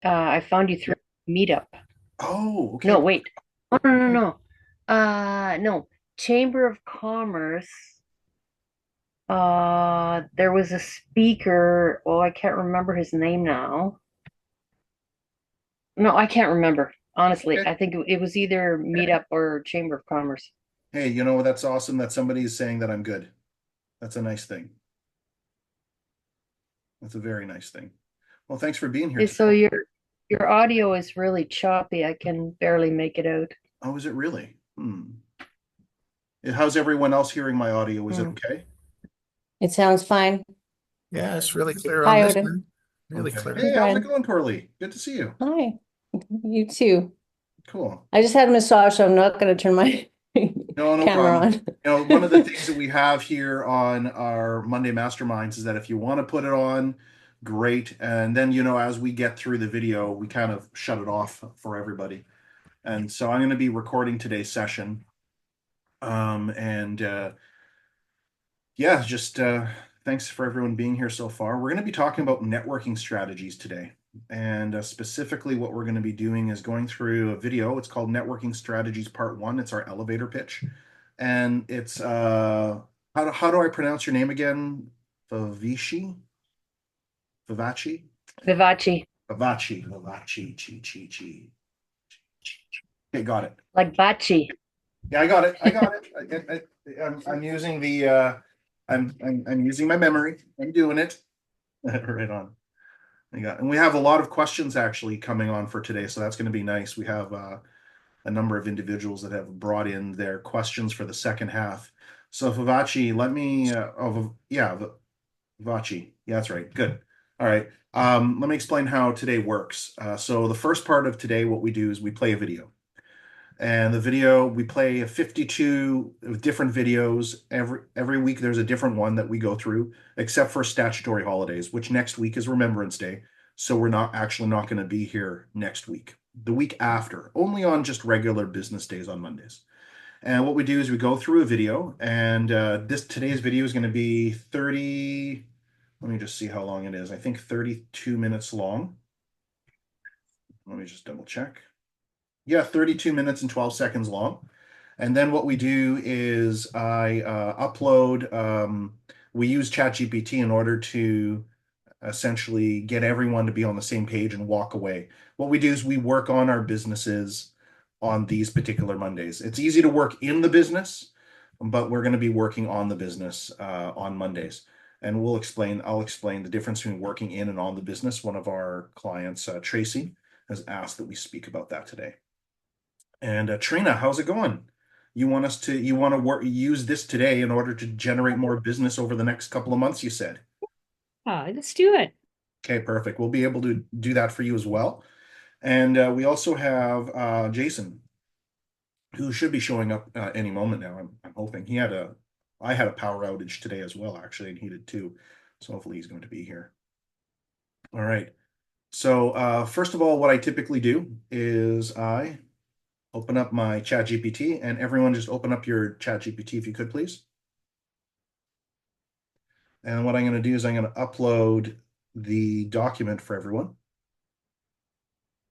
I found you through Meetup. Oh, okay. No, wait. Oh, no, no, no. No. Chamber of Commerce. There was a speaker. Oh, I can't remember his name now. No, I can't remember. Honestly, Okay. I think it was either Meetup or Chamber of Commerce. Hey, you know, that's awesome that somebody is saying that I'm good. That's a nice thing. That's a very nice thing. Well, thanks for being here So today. your audio is really choppy. I can barely make it out. Oh, is it really? How's everyone else hearing my audio? Is it Hmm. okay? It sounds fine. Yeah, it's really clear on Hi, this Odin. end. Really Okay. clear. Hey, Hey, how's it Brian. going, Corley? Good to see you. Hi. You too. Cool. I just had a massage, so I'm not going to turn my No, no camera problem. on. You know, one of the things that we have here on our Monday Masterminds is that if you want to put it on, great. And then, you know, as we get through the video, we kind of shut it off for everybody. And so I'm going to be recording today's session. And yeah, just thanks for everyone being here so far. We're going to be talking about networking strategies today. And specifically, what we're going to be doing is going through a video. It's called Networking Strategies Part One. It's our elevator pitch. And it's how do I pronounce your name again? Vivaci? Vivaci? Vivace, Vivaci. Vivaci. Chi, chi, chi. Okay, got it. like Bachi. Yeah, I got it. I got it. I'm using the I'm using my memory. I'm doing it. Right on. And we have a lot of questions actually coming on for today, so that's going to be nice. We have a number of individuals that have brought in their questions for the second half. So Vivaci, let me yeah, Vivaci. Yeah, that's right. Good. All right. Let me explain how today works. So the first part of today, what we do is we play a video. And the video, we play 52 different videos. Every week there's a different one that we go through, except for statutory holidays, which next week is Remembrance Day. So we're not going to be here next week. The week after, only on just regular business days on Mondays. And what we do is we go through a video, and this today's video is going to be 30. Let me just see how long it is. I think 32 minutes long. Let me just double check. Yeah, 32 minutes and 12 seconds long. And then what we do is I upload, we use ChatGPT in order to essentially get everyone to be on the same page and walk away. What we do is we work on our businesses on these particular Mondays. It's easy to work in the business, but we're going to be working on the business on Mondays. And I'll explain the difference between working in and on the business. One of our clients, Tracy, has asked that we speak about that today. And Trina, how's it going? You want to use this today in order to generate more business over the next couple of months, you said. Let's do it. Okay, perfect. We'll be able to do that for you as well. And we also have Jason, who should be showing up any moment now. I'm hoping I had a power outage today as well, actually, and he did too. So hopefully he's going to be here. All right. So first of all, what I typically do is I open up my chat GPT, and everyone just open up your chat GPT if you could, please. And what I'm going to do is I'm going to upload the document for everyone,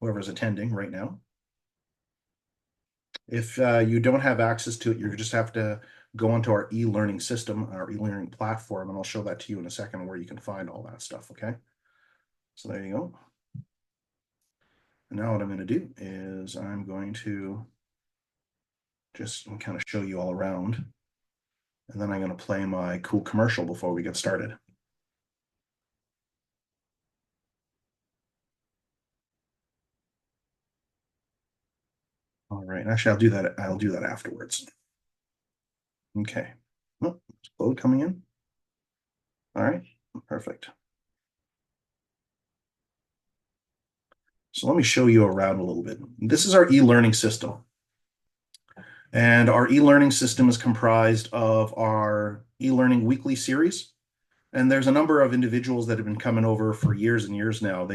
whoever's attending right now. If you don't have access to it, you just have to go onto our e-learning system, our e-learning platform, and I'll show that to you in a second where you can find all that stuff, okay? So there you go. And now what I'm going to do is I'm going to just kind of show you all around, and then I'm going to play my cool commercial before we get started. All right, actually, I'll do that afterwards. Okay. Oh, load coming in. All right, perfect. So let me show you around a little bit. This is our e-learning system. And our e-learning system is comprised of our e-learning weekly series. And there's a number of individuals that have been coming over for years and years now.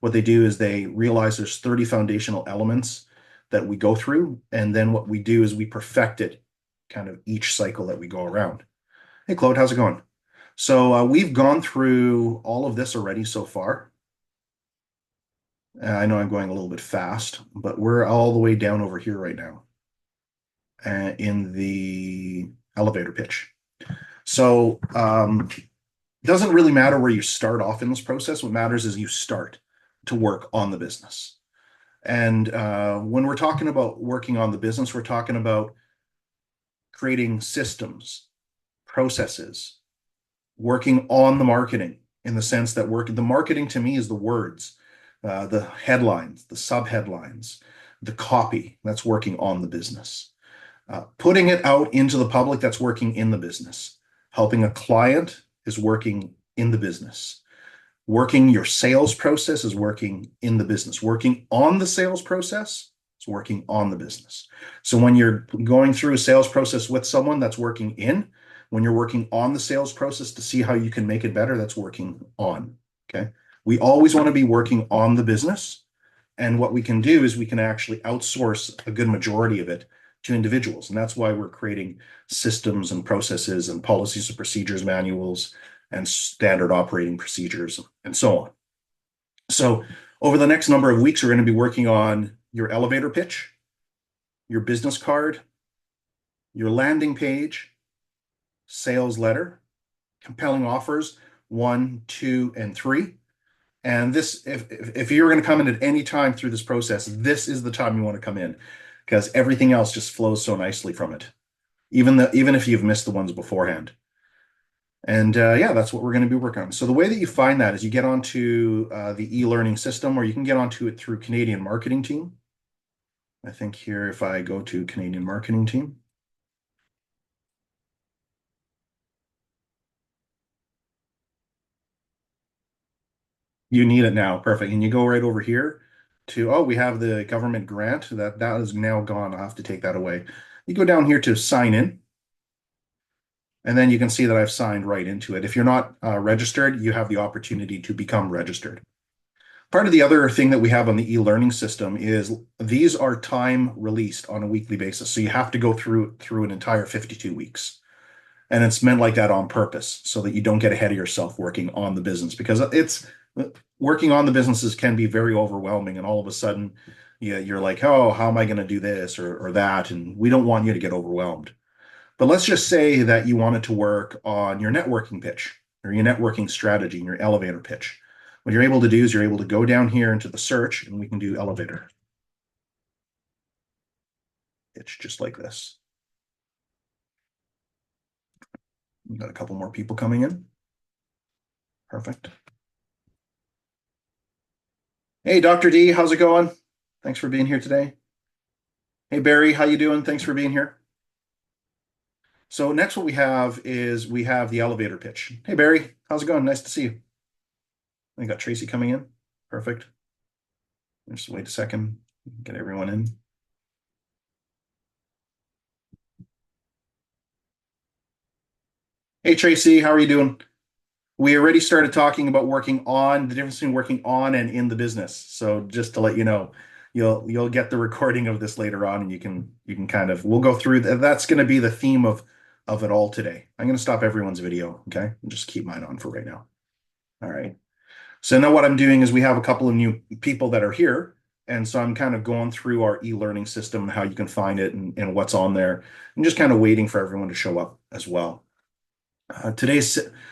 What they do is they realize there's 30 foundational elements that we go through. And then what we do is we perfect it kind of each cycle that we go around. Hey, Claude, how's it going? So we've gone through all of this already so far. I know I'm going a little bit fast, but we're all the way down over here right now in the elevator pitch. So it doesn't really matter where you start off in this process. What matters is you start to work on the business. And when we're talking about working on the business, we're talking about creating systems, processes, working on the marketing in the sense that the marketing to me is the words, the headlines, the subheadlines, the copy that's working on the business. Putting it out into the public, that's working in the business. Helping a client is working in the business. Working your sales process is working in the business. Working on the sales process is working on the business. So when you're going through a sales process with someone, that's working in. When you're working on the sales process to see how you can make it better, that's working on. Okay. We always want to be working on the business. And what we can do is we can actually outsource a good majority of it to individuals. And that's why we're creating systems and processes and policies and procedures manuals and standard operating procedures and so on. So over the next number of weeks, we're going to be working on your elevator pitch, your business card, your landing page, sales letter, compelling offers 1, 2, and 3. And this, if you're going to come in at any time through this process, this is the time you want to come in because everything else just flows so nicely from it, even if you've missed the ones beforehand. And yeah, that's what we're going to be working on. So the way that you find that is you get onto the e-learning system, or you can get onto it through Canadian Marketing Team. I think here, if I go to Canadian Marketing Team, you need it now. Perfect. And you go right over here to, oh, we have the government grant. That is now gone. I'll have to take that away. You go down here to sign in. And then you can see that I've signed right into it. If you're not registered, you have the opportunity to become registered. Part of the other thing that we have on the e-learning system is these are time released on a weekly basis. So you have to go through an entire 52 weeks. And it's meant like that on purpose so that you don't get ahead of yourself working on the business, because it's working on the businesses can be very overwhelming. And all of a sudden, yeah, you're like, oh, how am I going to do this or that? And we don't want you to get overwhelmed. But let's just say that you wanted to work on your networking pitch or your networking strategy and your elevator pitch. What you're able to do is you're able to go down here into the search and we can do elevator pitch just like this. We've got a couple more people coming in. Perfect. Hey, Dr. D, how's it going? Thanks for being here today. Hey, Barry, how you doing? Thanks for being here. So next what we have is we have the elevator pitch. Hey, Barry, how's it going? Nice to see you. We got Tracy coming in. Perfect. Just wait a second, get everyone in. Hey, Tracy, how are you doing? We already started talking about working on the difference between working on and in the business. So just to let you know, you'll get the recording of this later on, and you can kind of we'll go through that's going to be the theme of it all today. I'm going to stop everyone's video, okay? And just keep mine on for right now. All right. So now what I'm doing is we have a couple of new people that are here. And so I'm kind of going through our e-learning system, how you can find it and what's on there, and just kind of waiting for everyone to show up as well.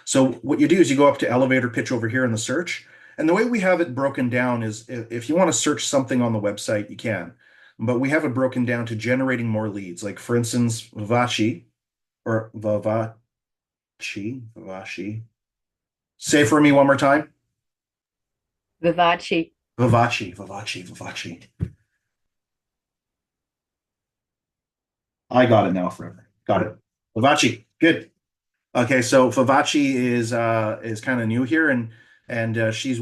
So what you do is you go up to elevator pitch over here in the search. And the way we have it broken down is if you want to search something on the website, you can. But we have it broken down to generating more leads. Like for instance, Vivaci or Vivaci. Say for me one more time. Vivaci. Vivaci. I got it now forever. Got it. Vivaci. Good. Okay, so Vivaci is kind of new here, and she's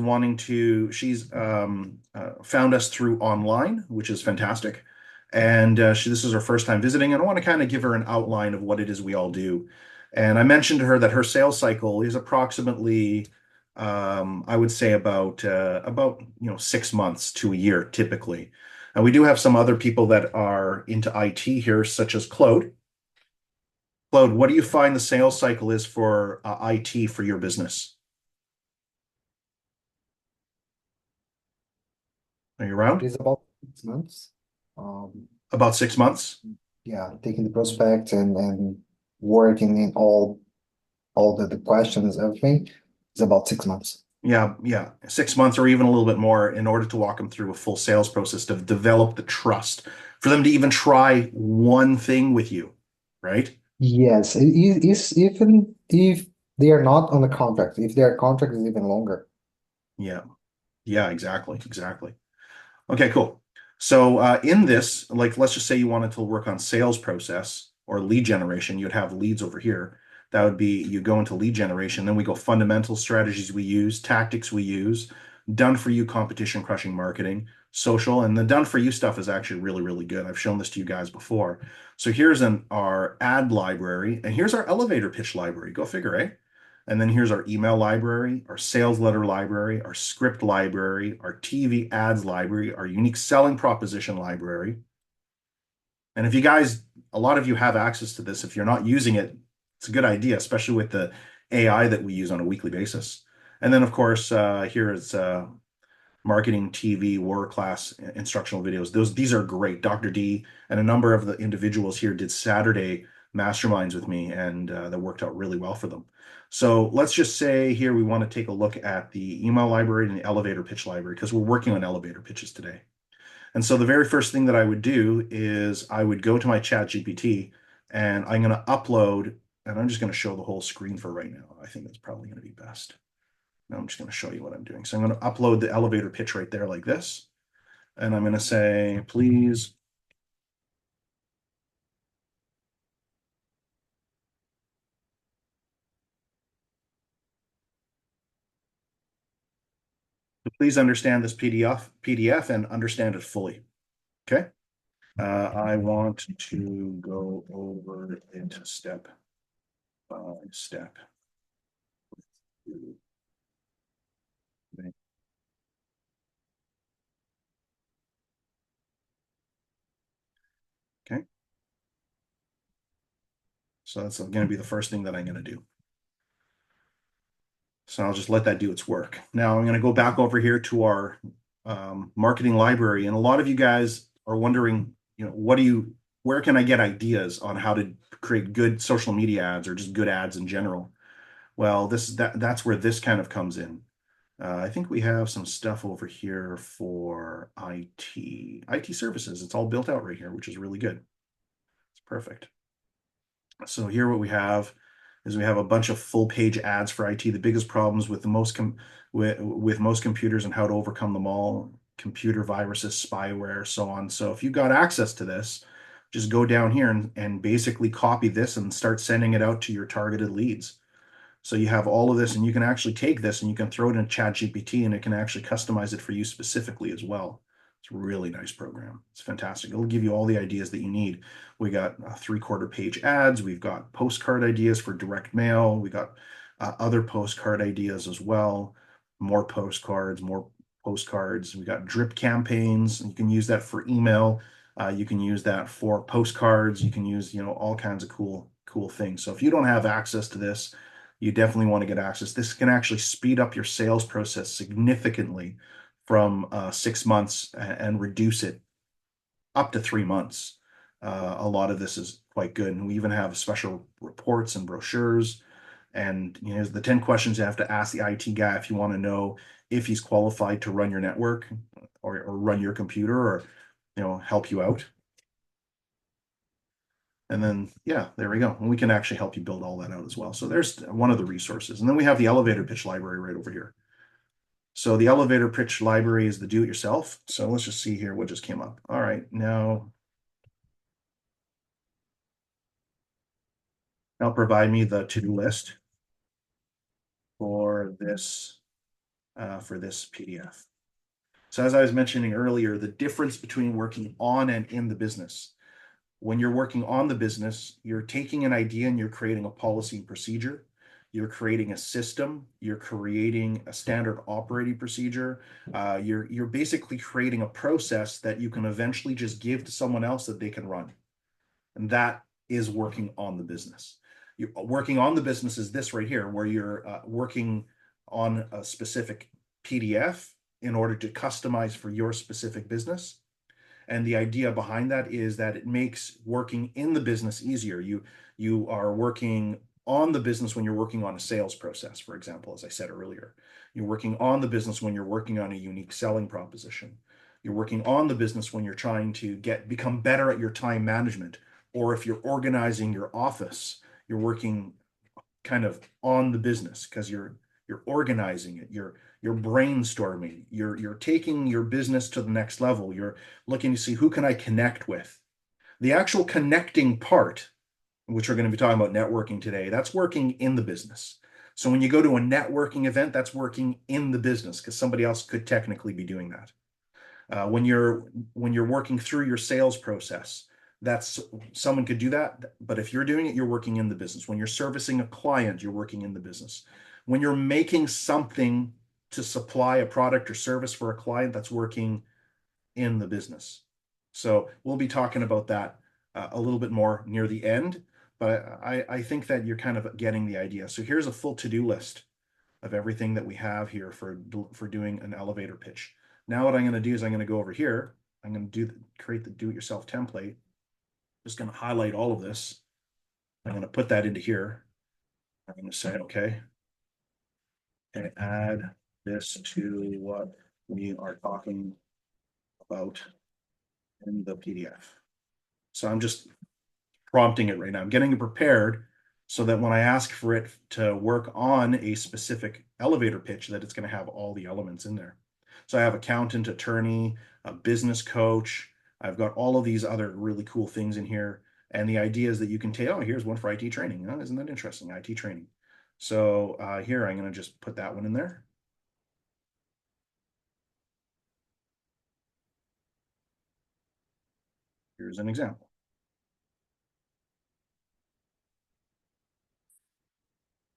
found us through online, which is fantastic. And this is her first time visiting, and I want to kind of give her an outline of what it is we all do. And I mentioned to her that her sales cycle is approximately, I would say about 6 months to a year typically. And we do have some other people that are into IT here, such as Claude. Claude, what do you find the sales cycle is for IT for your business? Are you It around? is about 6 months. Um, About 6 months? yeah, taking the prospect and working in all the questions, everything is about 6 months. Yeah, yeah, 6 months or even a little bit more in order to walk them through a full sales process to develop the trust for them to even try one thing with you, right? Yes, it is even if they are not on the contract. If their contract is even longer. Yeah, yeah, exactly, exactly. Okay, cool. So in this, like, let's just say you wanted to work on sales process or lead generation, you'd have leads over here. That would be you go into lead generation, then we go fundamental strategies we use, tactics we use, done for you competition crushing marketing, social, and the done for you stuff is actually really, really good. I've shown this to you guys before. So here's our ad library, and here's our elevator pitch library. Go figure, eh? And then here's our email library, our sales letter library, our script library, our TV ads library, our unique selling proposition library. And if you guys, a lot of you have access to this, if you're not using it, it's a good idea, especially with the AI that we use on a weekly basis. And then, of course, here is marketing TV world class instructional videos. These are great. Dr. D and a number of the individuals here did Saturday masterminds with me, and that worked out really well for them. So let's just say here we want to take a look at the email library and the elevator pitch library because we're working on elevator pitches today. And so the very first thing that I would do is I would go to my chat GPT and I'm going to upload, and I'm just going to show the whole screen for right now. I think that's probably going to be best. Now I'm just going to show you what I'm doing. So I'm going to upload the elevator pitch right there like this. And I'm going to say, please understand this PDF and understand it fully. Okay. I want to go over it step by step. Okay. So that's going to be the first thing that I'm going to do. So I'll just let that do its work. Now I'm going to go back over here to our marketing library. And a lot of you guys are wondering, where can I get ideas on how to create good social media ads or just good ads in general? Well, that's where this kind of comes in. I think we have some stuff over here for IT services. It's all built out right here, which is really good. It's perfect. So here what we have is we have a bunch of full page ads for IT. The biggest problems with with most computers and how to overcome them all, computer viruses, spyware, so on. So if you got access to this, just go down here and basically copy this and start sending it out to your targeted leads. So you have all of this, and you can actually take this and you can throw it in ChatGPT, and it can actually customize it for you specifically as well. It's a really nice program. It's fantastic. It'll give you all the ideas that you need. We got 3/4 page ads. We've got postcard ideas for direct mail. We got other postcard ideas as well. More postcards, more postcards. We got drip campaigns. You can use that for email. You can use that for postcards. You can use, all kinds of cool things. So if you don't have access to this, you definitely want to get access. This can actually speed up your sales process significantly from 6 months and reduce it up to 3 months. A lot of this is quite good. And we even have special reports and brochures. And the 10 questions you have to ask the IT guy if you want to know if he's qualified to run your network or run your computer or help you out. And then, yeah, there we go. And we can actually help you build all that out as well. So there's one of the resources. And then we have the elevator pitch library right over here. So the elevator pitch library is the do-it-yourself. So let's just see here what just came up. All right, now provide me the to-do list for this PDF. So as I was mentioning earlier, the difference between working on and in the business. When you're working on the business, you're taking an idea and you're creating a policy and procedure. You're creating a system. You're creating a standard operating procedure. You're basically creating a process that you can eventually just give to someone else that they can run. And that is working on the business. You're working on the business is this right here, where you're working on a specific PDF in order to customize for your specific business. And the idea behind that is that it makes working in the business easier. You are working on the business when you're working on a sales process, for example, as I said earlier. You're working on the business when you're working on a unique selling proposition. You're working on the business when you're trying to become better at your time management. Or if you're organizing your office, you're working kind of on the business because you're organizing it, you're brainstorming, you're taking your business to the next level, you're looking to see who can I connect with. The actual connecting part, which we're going to be talking about networking today, that's working in the business. So when you go to a networking event, that's working in the business because somebody else could technically be doing that. When you're working through your sales process, that's someone could do that, but if you're doing it, you're working in the business. When you're servicing a client, you're working in the business. When you're making something to supply a product or service for a client, that's working in the business. So we'll be talking about that a little bit more near the end, but I think that you're kind of getting the idea. So here's a full to-do list of everything that we have here for doing an elevator pitch. Now what I'm going to do is I'm going to go over here. I'm going to create the do-it-yourself template. Just going to highlight all of this. I'm going to put that into here. I'm going to say, okay, and add this to what we are talking about in the PDF. So I'm just prompting it right now. I'm getting it prepared so that when I ask for it to work on a specific elevator pitch, that it's going to have all the elements in there. So I have accountant, attorney, a business coach. I've got all of these other really cool things in here. And the idea is that you can take, oh, here's one for IT training. Oh, isn't that interesting? IT training. So here I'm going to just put that one in there. Here's an example.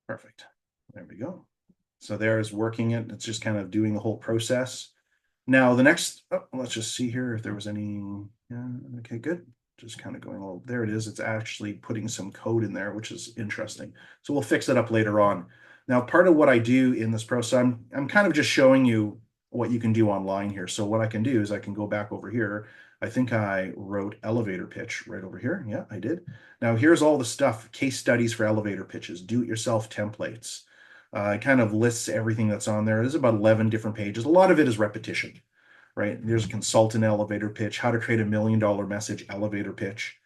Perfect. There we go. So there is working it. It's just kind of doing the whole process. Now the next, let's just see here if there was any, yeah, okay, good. Just kind of going, well, there it is. It's actually putting some code in there, which is interesting. So we'll fix it up later on. Now, part of what I do in this process, I'm kind of just showing you what you can do online here. So what I can do is I can go back over here. I think I wrote elevator pitch right over here. Yeah, I did. Now here's all the stuff, case studies for elevator pitches, do-it-yourself templates. It kind of lists everything that's on there. There's about 11 different pages. A lot of it is repetition, right? There's a consultant elevator pitch, how to create $1 million message elevator pitch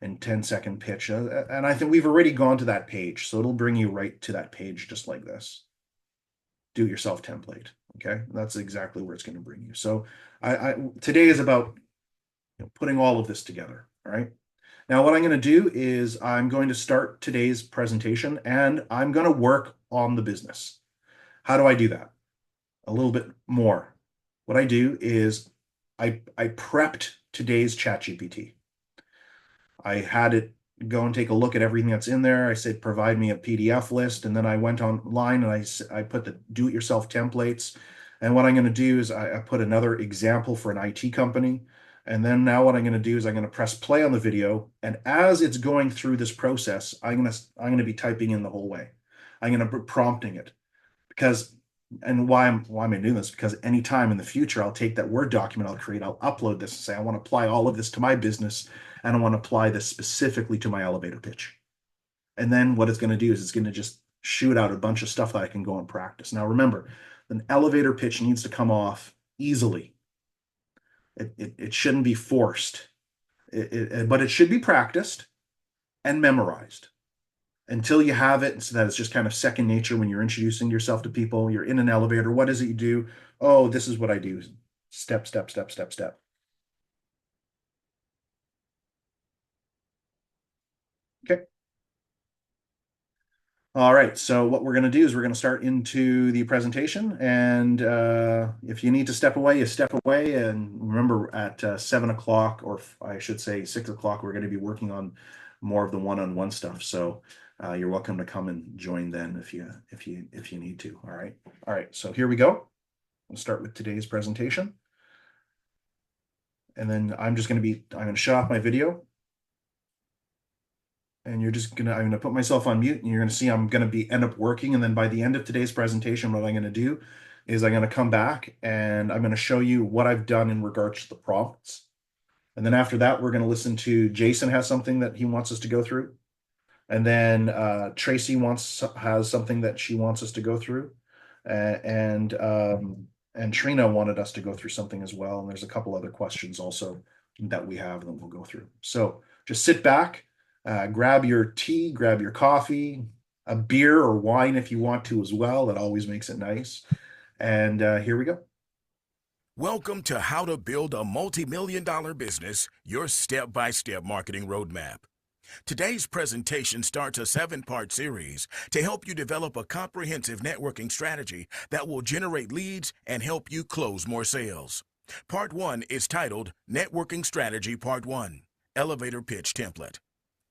and 10-second pitch. And I think we've already gone to that page. So it'll bring you right to that page just like this. Do it yourself template. Okay. That's exactly where it's going to bring you. So today is about putting all of this together. All right. Now, what I'm going to do is I'm going to start today's presentation and I'm going to work on the business. How do I do that? A little bit more. What I do is I prepped today's ChatGPT. I had it go and take a look at everything that's in there. I said, provide me a PDF list. And then I went online and I put the do-it-yourself templates. And what I'm going to do is I put another example for an IT company. And then now what I'm going to do is I'm going to press play on the video. And as it's going through this process, I'm going to be typing in the whole way. I'm going to be prompting it because, and why am I doing this? Because anytime in the future, I'll take that Word document I'll create, I'll upload this and say, I want to apply all of this to my business. And I want to apply this specifically to my elevator pitch. And then what it's going to do is it's going to just shoot out a bunch of stuff that I can go and practice. Now, remember, an elevator pitch needs to come off easily. It shouldn't be forced, but it should be practiced and memorized until you have it so that it's just kind of second nature when you're introducing yourself to people. You're in an elevator. What is it you do? Oh, this is what I do. Step, step, step, step, step. Okay. All right, so what we're going to do is we're going to start into the presentation. And if you need to step away, you step away. And remember at 7 o'clock, or I should say 6 o'clock, we're going to be working on more of the one-on-one stuff. So you're welcome to come and join then if you need to. All right. All right, so here we go. We'll start with today's presentation. And then I'm going to shut off my video. And I'm gonna put myself on mute and you're gonna see I'm gonna end up working. And then by the end of today's presentation, what I'm gonna do is I'm going to come back and I'm going to show you what I've done in regards to the prompts. And then after that, we're going to listen to Jason has something that he wants us to go through. And then Tracy has something that she wants us to go through. And Trina wanted us to go through something as well. And there's a couple other questions also that we have that we'll go through. So just sit back, grab your tea, grab your coffee, a beer or wine if you want to as well. That always makes it nice. And here we go. Welcome to How to Build a Multi-Million-Dollar Business, your step-by-step marketing roadmap. Today's presentation starts a 7-part series to help you develop a comprehensive networking strategy that will generate leads and help you close more sales. Part 1 is titled Networking Strategy Part 1, Elevator Pitch Template.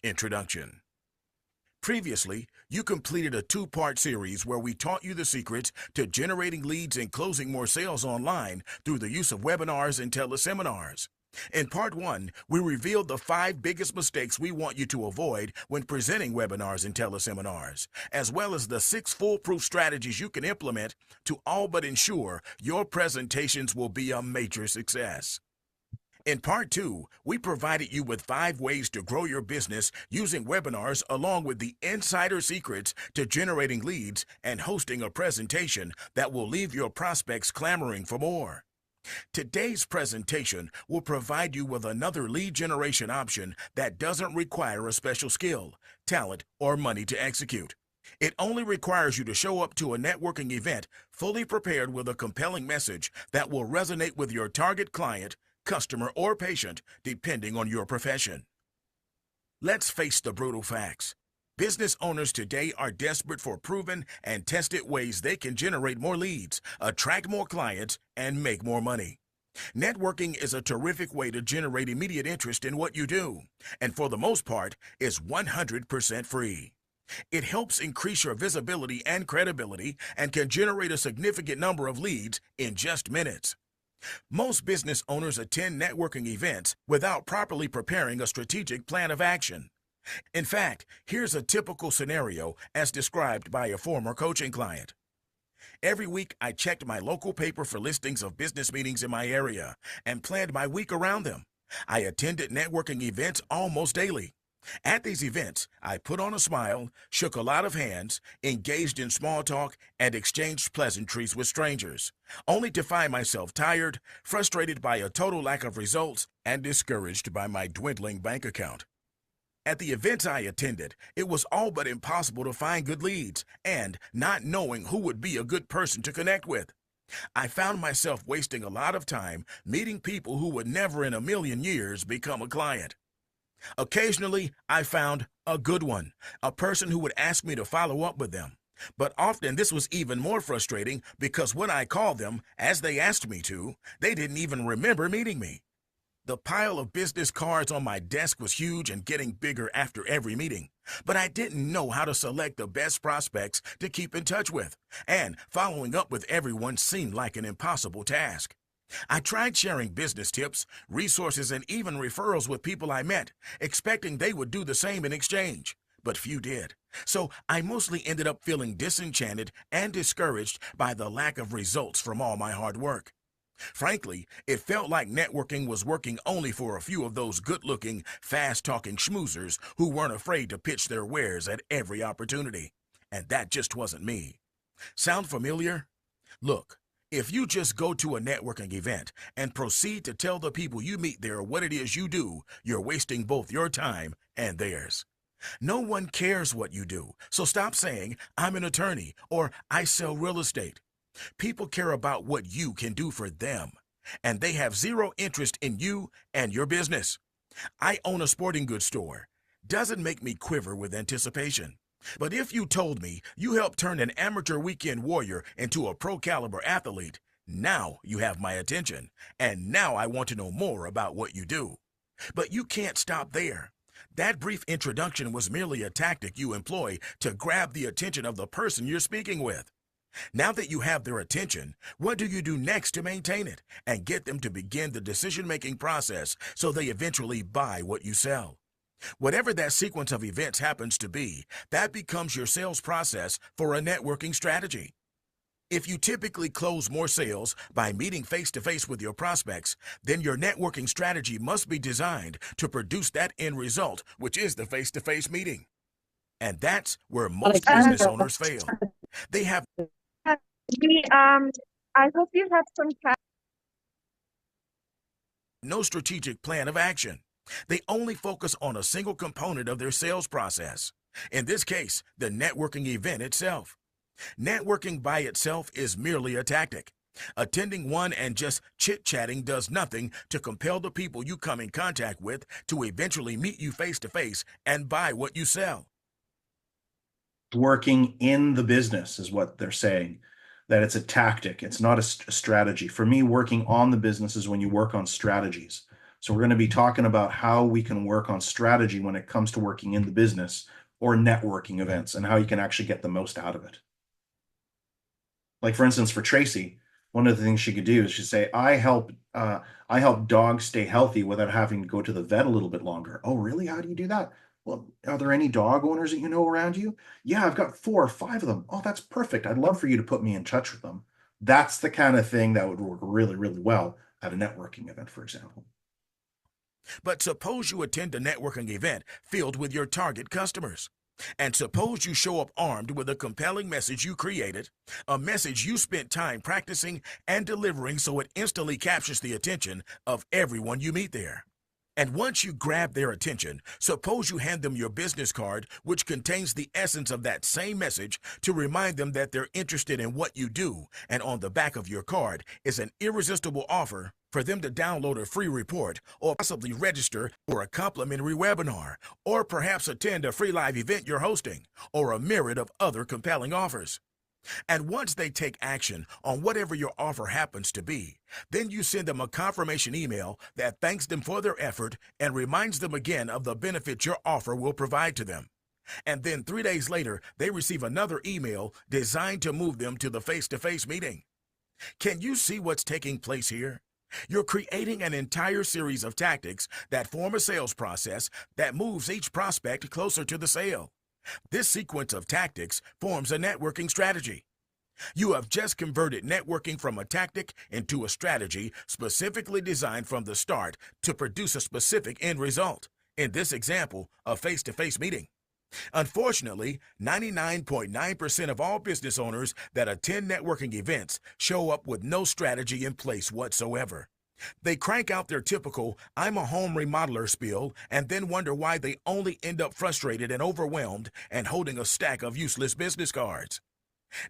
Introduction. Previously, you completed a 2-part series where we taught you the secrets to generating leads and closing more sales online through the use of webinars and teleseminars. In Part 1, we revealed the 5 biggest mistakes we want you to avoid when presenting webinars and teleseminars, as well as the 6 foolproof strategies you can implement to all but ensure your presentations will be a major success. In Part 2, we provided you with 5 ways to grow your business using webinars along with the insider secrets to generating leads and hosting a presentation that will leave your prospects clamoring for more. Today's presentation will provide you with another lead generation option that doesn't require a special skill, talent, or money to execute. It only requires you to show up to a networking event fully prepared with a compelling message that will resonate with your target client, customer, or patient, depending on your profession. Let's face the brutal facts. Business owners today are desperate for proven and tested ways they can generate more leads, attract more clients, and make more money. Networking is a terrific way to generate immediate interest in what you do, and for the most part, is 100% free. It helps increase your visibility and credibility and can generate a significant number of leads in just minutes. Most business owners attend networking events without properly preparing a strategic plan of action. In fact, here's a typical scenario as described by a former coaching client. Every week, I checked my local paper for listings of business meetings in my area and planned my week around them. I attended networking events almost daily. At these events, I put on a smile, shook a lot of hands, engaged in small talk, and exchanged pleasantries with strangers, only to find myself tired, frustrated by a total lack of results, and discouraged by my dwindling bank account. At the events I attended, it was all but impossible to find good leads, and not knowing who would be a good person to connect with. I found myself wasting a lot of time meeting people who would never in a million years become a client. Occasionally, I found a good one, a person who would ask me to follow up with them. But often this was even more frustrating because when I called them, as they asked me to, they didn't even remember meeting me. The pile of business cards on my desk was huge and getting bigger after every meeting, but I didn't know how to select the best prospects to keep in touch with, and following up with everyone seemed like an impossible task. I tried sharing business tips, resources, and even referrals with people I met, expecting they would do the same in exchange, but few did. So I mostly ended up feeling disenchanted and discouraged by the lack of results from all my hard work. Frankly, it felt like networking was working only for a few of those good-looking, fast-talking schmoozers who weren't afraid to pitch their wares at every opportunity. And that just wasn't me. Sound familiar? Look, if you just go to a networking event and proceed to tell the people you meet there what it is you do, you're wasting both your time and theirs. No one cares what you do, so stop saying, "I'm an attorney," or "I sell real estate." People care about what you can do for them, and they have zero interest in you and your business. I own a sporting goods store. Doesn't make me quiver with anticipation. But if you told me you helped turn an amateur weekend warrior into a pro-caliber athlete, now you have my attention, and now I want to know more about what you do. But you can't stop there. That brief introduction was merely a tactic you employ to grab the attention of the person you're speaking with. Now that you have their attention, what do you do next to maintain it and get them to begin the decision-making process so they eventually buy what you sell? Whatever that sequence of events happens to be, that becomes your sales process for a networking strategy. If you typically close more sales by meeting face to face with your prospects, then your networking strategy must be designed to produce that end result, which is the face to face meeting. And that's where most business owners fail. They have I hope you have some time. no strategic plan of action. They only focus on a single component of their sales process. In this case, the networking event itself. Networking by itself is merely a tactic. Attending one and just chit-chatting does nothing to compel the people you come in contact with to eventually meet you face to face and buy what you sell. Working in the business is what they're saying, that it's a tactic. It's not a strategy. For me, working on the business is when you work on strategies. So we're going to be talking about how we can work on strategy when it comes to working in the business or networking events and how you can actually get the most out of it. Like for instance, for Tracy, one of the things she could do is she'd say, I help dogs stay healthy without having to go to the vet a little bit longer. Oh, really? How do you do that? Well, are there any dog owners that you know around you? Yeah, I've got 4 or 5 of them. Oh, that's perfect. I'd love for you to put me in touch with them. That's the kind of thing that would work really, really well at a networking event, for example. But suppose you attend a networking event filled with your target customers. And suppose you show up armed with a compelling message you created, a message you spent time practicing and delivering so it instantly captures the attention of everyone you meet there. And once you grab their attention, suppose you hand them your business card, which contains the essence of that same message to remind them that they're interested in what you do, and on the back of your card is an irresistible offer for them to download a free report or possibly register for a complimentary webinar, or perhaps attend a free live event you're hosting, or a myriad of other compelling offers. And once they take action on whatever your offer happens to be, then you send them a confirmation email that thanks them for their effort and reminds them again of the benefit your offer will provide to them. And then 3 days later, they receive another email designed to move them to the face-to-face meeting. Can you see what's taking place here? You're creating an entire series of tactics that form a sales process that moves each prospect closer to the sale. This sequence of tactics forms a networking strategy. You have just converted networking from a tactic into a strategy specifically designed from the start to produce a specific end result. In this example, a face-to-face meeting. Unfortunately, 99.9% of all business owners that attend networking events show up with no strategy in place whatsoever. They crank out their typical "I'm a home remodeler" spiel and then wonder why they only end up frustrated and overwhelmed and holding a stack of useless business cards.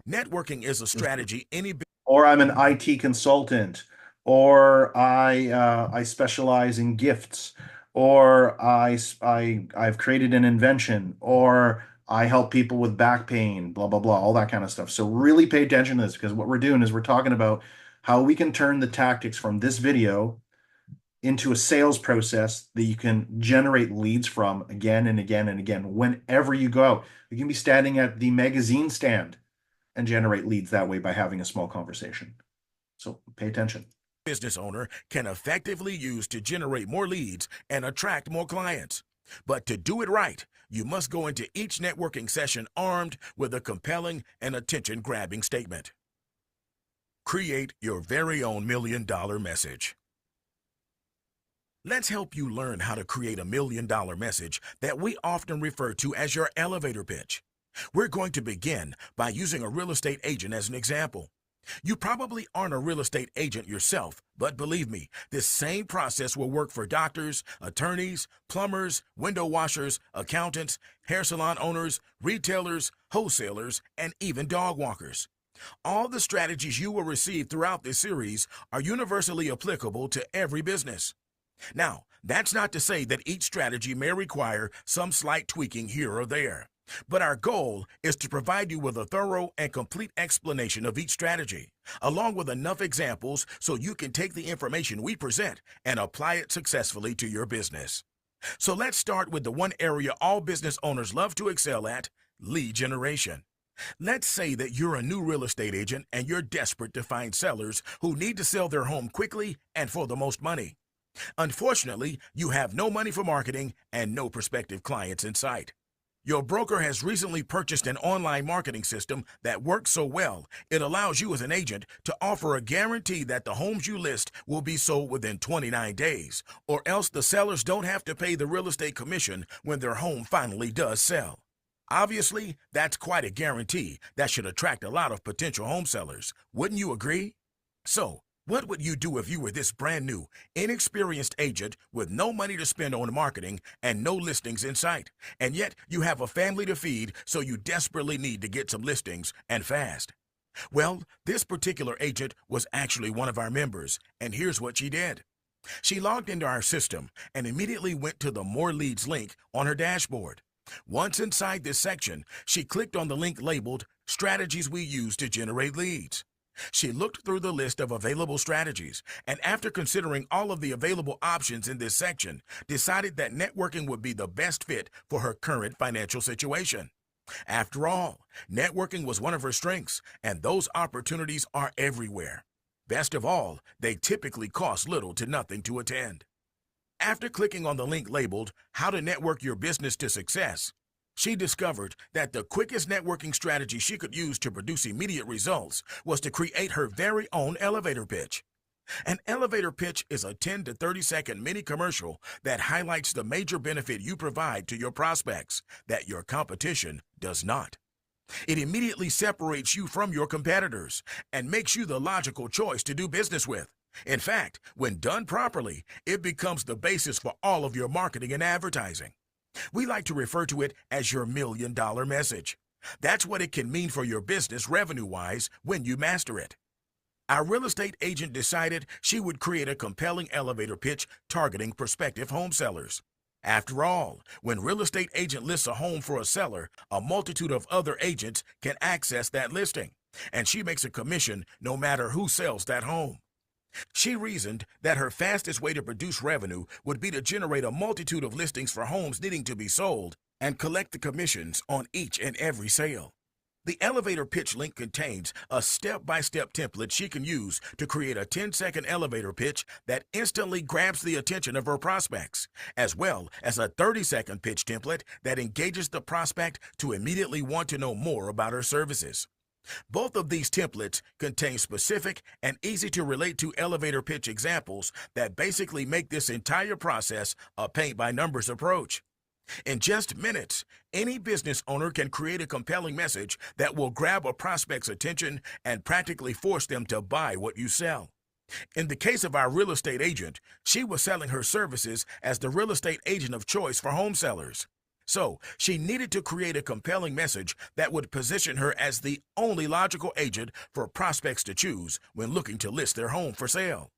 Networking is a strategy any Or I'm an IT consultant, or I specialize in gifts, or I've created an invention, or I help people with back pain, blah, blah, blah, all that kind of stuff. So really pay attention to this, because what we're doing is we're talking about how we can turn the tactics from this video into a sales process that you can generate leads from again and again and again whenever you go out. You can be standing at the magazine stand and generate leads that way by having a small conversation. So pay attention. business owner can effectively use to generate more leads and attract more clients. But to do it right, you must go into each networking session armed with a compelling and attention-grabbing statement. Create your very own $1 million message. Let's help you learn how to create a $1 million message that we often refer to as your elevator pitch. We're going to begin by using a real estate agent as an example. You probably aren't a real estate agent yourself, but believe me, this same process will work for doctors, attorneys, plumbers, window washers, accountants, hair salon owners, retailers, wholesalers, and even dog walkers. All the strategies you will receive throughout this series are universally applicable to every business. Now, that's not to say that each strategy may require some slight tweaking here or there, but our goal is to provide you with a thorough and complete explanation of each strategy, along with enough examples so you can take the information we present and apply it successfully to your business. So let's start with the one area all business owners love to excel at: lead generation. Let's say that you're a new real estate agent and you're desperate to find sellers who need to sell their home quickly and for the most money. Unfortunately, you have no money for marketing and no prospective clients in sight. Your broker has recently purchased an online marketing system that works so well, it allows you as an agent to offer a guarantee that the homes you list will be sold within 29 days, or else the sellers don't have to pay the real estate commission when their home finally does sell. Obviously, that's quite a guarantee that should attract a lot of potential home sellers. Wouldn't you agree? So, what would you do if you were this brand new, inexperienced agent with no money to spend on marketing and no listings in sight, and yet you have a family to feed, so you desperately need to get some listings and fast? Well, this particular agent was actually one of our members, and here's what she did. She logged into our system and immediately went to the More Leads link on her dashboard. Once inside this section, she clicked on the link labeled Strategies We Use to Generate Leads. She looked through the list of available strategies, and after considering all of the available options in this section, decided that networking would be the best fit for her current financial situation. After all, networking was one of her strengths, and those opportunities are everywhere. Best of all, they typically cost little to nothing to attend. After clicking on the link labeled How to Network Your Business to Success, she discovered that the quickest networking strategy she could use to produce immediate results was to create her very own elevator pitch. An elevator pitch is a 10 to 30-second mini commercial that highlights the major benefit you provide to your prospects that your competition does not. It immediately separates you from your competitors and makes you the logical choice to do business with. In fact, when done properly, it becomes the basis for all of your marketing and advertising. We like to refer to it as your $1,000,000 message. That's what it can mean for your business revenue-wise when you master it. Our real estate agent decided she would create a compelling elevator pitch targeting prospective home sellers. After all, when real estate agent lists a home for a seller, a multitude of other agents can access that listing, and she makes a commission no matter who sells that home. She reasoned that her fastest way to produce revenue would be to generate a multitude of listings for homes needing to be sold and collect the commissions on each and every sale. The elevator pitch link contains a step-by-step template she can use to create a 10-second elevator pitch that instantly grabs the attention of her prospects, as well as a 30-second pitch template that engages the prospect to immediately want to know more about her services. Both of these templates contain specific and easy-to-relate-to elevator pitch examples that basically make this entire process a paint-by-numbers approach. In just minutes, any business owner can create a compelling message that will grab a prospect's attention and practically force them to buy what you sell. In the case of our real estate agent, she was selling her services as the real estate agent of choice for home sellers. So, she needed to create a compelling message that would position her as the only logical agent for prospects to choose when looking to list their home for sale.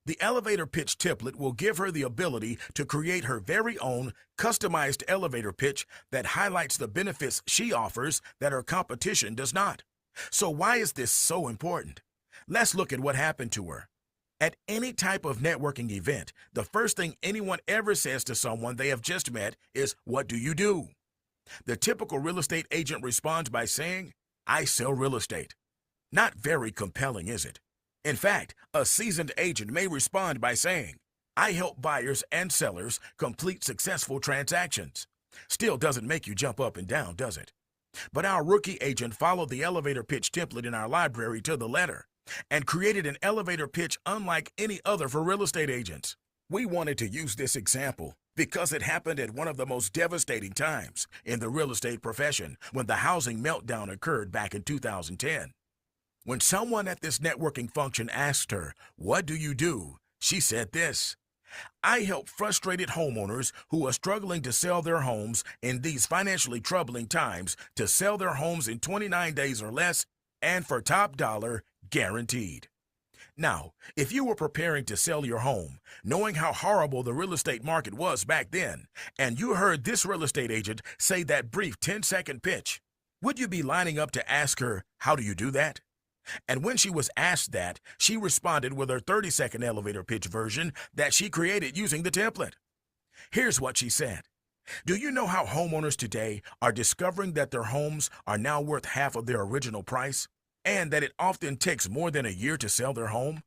The elevator pitch template will give her the ability to create her very own customized elevator pitch that highlights the benefits she offers that her competition does not. So why is this so important? Let's look at what happened to her. At any type of networking event, the first thing anyone ever says to someone they have just met is, "What do you do?" The typical real estate agent responds by saying, "I sell real estate." Not very compelling, is it? In fact, a seasoned agent may respond by saying, "I help buyers and sellers complete successful transactions." Still doesn't make you jump up and down, does it? But our rookie agent followed the elevator pitch template in our library to the letter and created an elevator pitch unlike any other for real estate agents. We wanted to use this example because it happened at one of the most devastating times in the real estate profession when the housing meltdown occurred back in 2010. When someone at this networking function asked her, "What do you do?" she said this: "I help frustrated homeowners who are struggling to sell their homes in these financially troubling times to sell their homes in 29 days or less, and for top dollar, guaranteed." Now, if you were preparing to sell your home, knowing how horrible the real estate market was back then, and you heard this real estate agent say that brief 10-second pitch, would you be lining up to ask her, "How do you do that?" And when she was asked that, she responded with her 30-second elevator pitch version that she created using the template. Here's what she said. "Do you know how homeowners today are discovering that their homes are now worth half of their original price, and that it often takes more than a year to sell their home?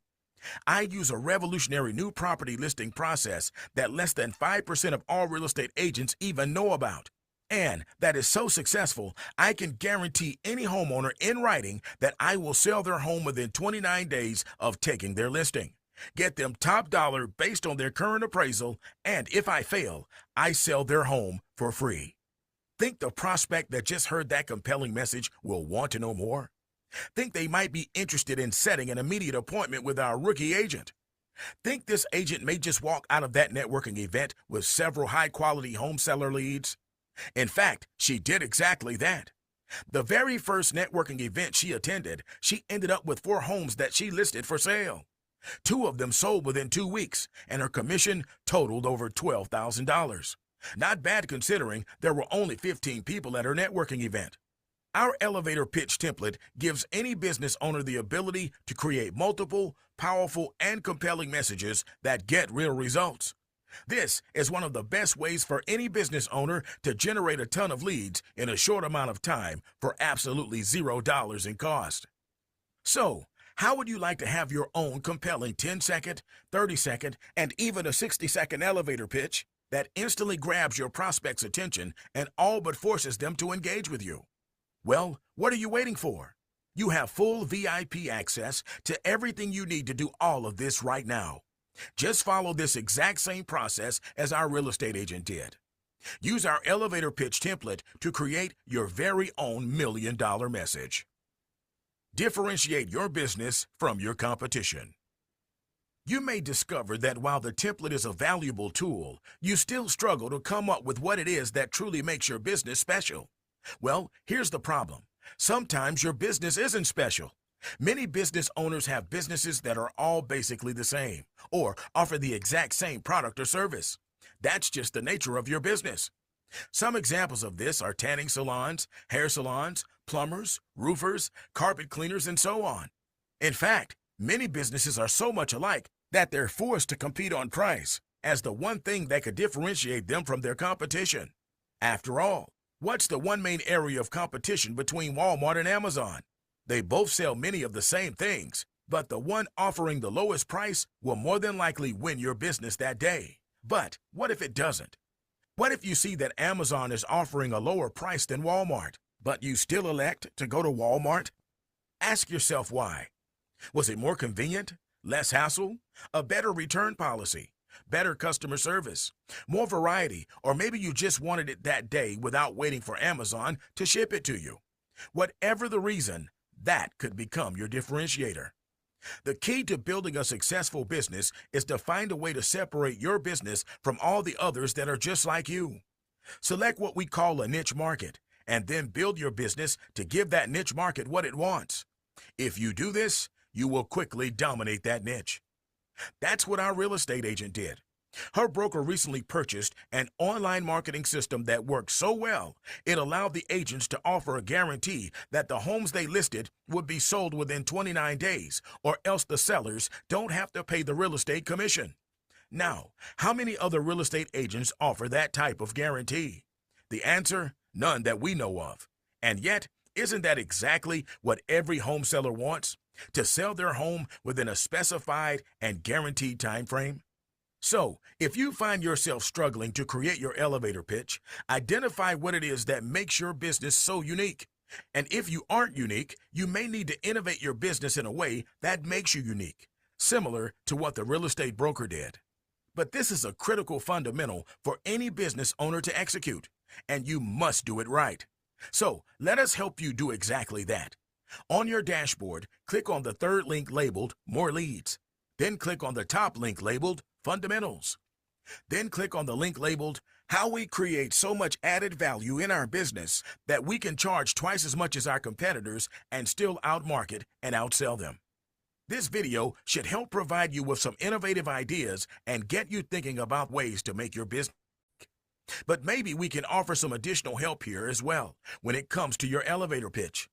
I use a revolutionary new property listing process that less than 5% of all real estate agents even know about. And that is so successful, I can guarantee any homeowner in writing that I will sell their home within 29 days of taking their listing. Get them top dollar based on their current appraisal, and if I fail, I sell their home for free. Think the prospect that just heard that compelling message will want to know more? Think they might be interested in setting an immediate appointment with our rookie agent? Think this agent may just walk out of that networking event with several high-quality home seller leads? In fact, she did exactly that. The very first networking event she attended, she ended up with 4 homes that she listed for sale. 2 of them sold within 2 weeks, and her commission totaled over $12,000. Not bad considering there were only 15 people at her networking event. Our elevator pitch template gives any business owner the ability to create multiple, powerful, and compelling messages that get real results. This is one of the best ways for any business owner to generate a ton of leads in a short amount of time for absolutely $0 in cost. So, how would you like to have your own compelling 10-second, 30-second, and even a 60-second elevator pitch that instantly grabs your prospect's attention and all but forces them to engage with you? Well, what are you waiting for? You have full VIP access to everything you need to do all of this right now. Just follow this exact same process as our real estate agent did. Use our elevator pitch template to create your very own $1 million message. Differentiate your business from your competition. You may discover that while the template is a valuable tool, you still struggle to come up with what it is that truly makes your business special. Well, here's the problem. Sometimes your business isn't special. Many business owners have businesses that are all basically the same, or offer the exact same product or service. That's just the nature of your business. Some examples of this are tanning salons, hair salons, plumbers, roofers, carpet cleaners, and so on. In fact, many businesses are so much alike that they're forced to compete on price as the one thing that could differentiate them from their competition. After all, what's the one main area of competition between Walmart and Amazon? They both sell many of the same things, but the one offering the lowest price will more than likely win your business that day. But what if it doesn't? What if you see that Amazon is offering a lower price than Walmart, but you still elect to go to Walmart? Ask yourself why. Was it more convenient? Less hassle? A better return policy? Better customer service? More variety? Or maybe you just wanted it that day without waiting for Amazon to ship it to you? Whatever the reason, that could become your differentiator. The key to building a successful business is to find a way to separate your business from all the others that are just like you. Select what we call a niche market, and then build your business to give that niche market what it wants. If you do this, you will quickly dominate that niche. That's what our real estate agent did. Her broker recently purchased an online marketing system that worked so well, it allowed the agents to offer a guarantee that the homes they listed would be sold within 29 days, or else the sellers don't have to pay the real estate commission. Now, how many other real estate agents offer that type of guarantee? The answer, none that we know of. And yet, isn't that exactly what every home seller wants? To sell their home within a specified and guaranteed time frame? So, if you find yourself struggling to create your elevator pitch, identify what it is that makes your business so unique. And if you aren't unique, you may need to innovate your business in a way that makes you unique, similar to what the real estate broker did. But this is a critical fundamental for any business owner to execute, and you must do it right. So, let us help you do exactly that. On your dashboard, click on the third link labeled More Leads. Then click on the top link labeled Fundamentals. Then click on the link labeled How We Create So Much Added Value in Our Business That We Can Charge Twice as Much as Our Competitors and Still Outmarket and Outsell Them. This video should help provide you with some innovative ideas and get you thinking about ways to make your business. But maybe we can offer some additional help here as well when it comes to your elevator pitch.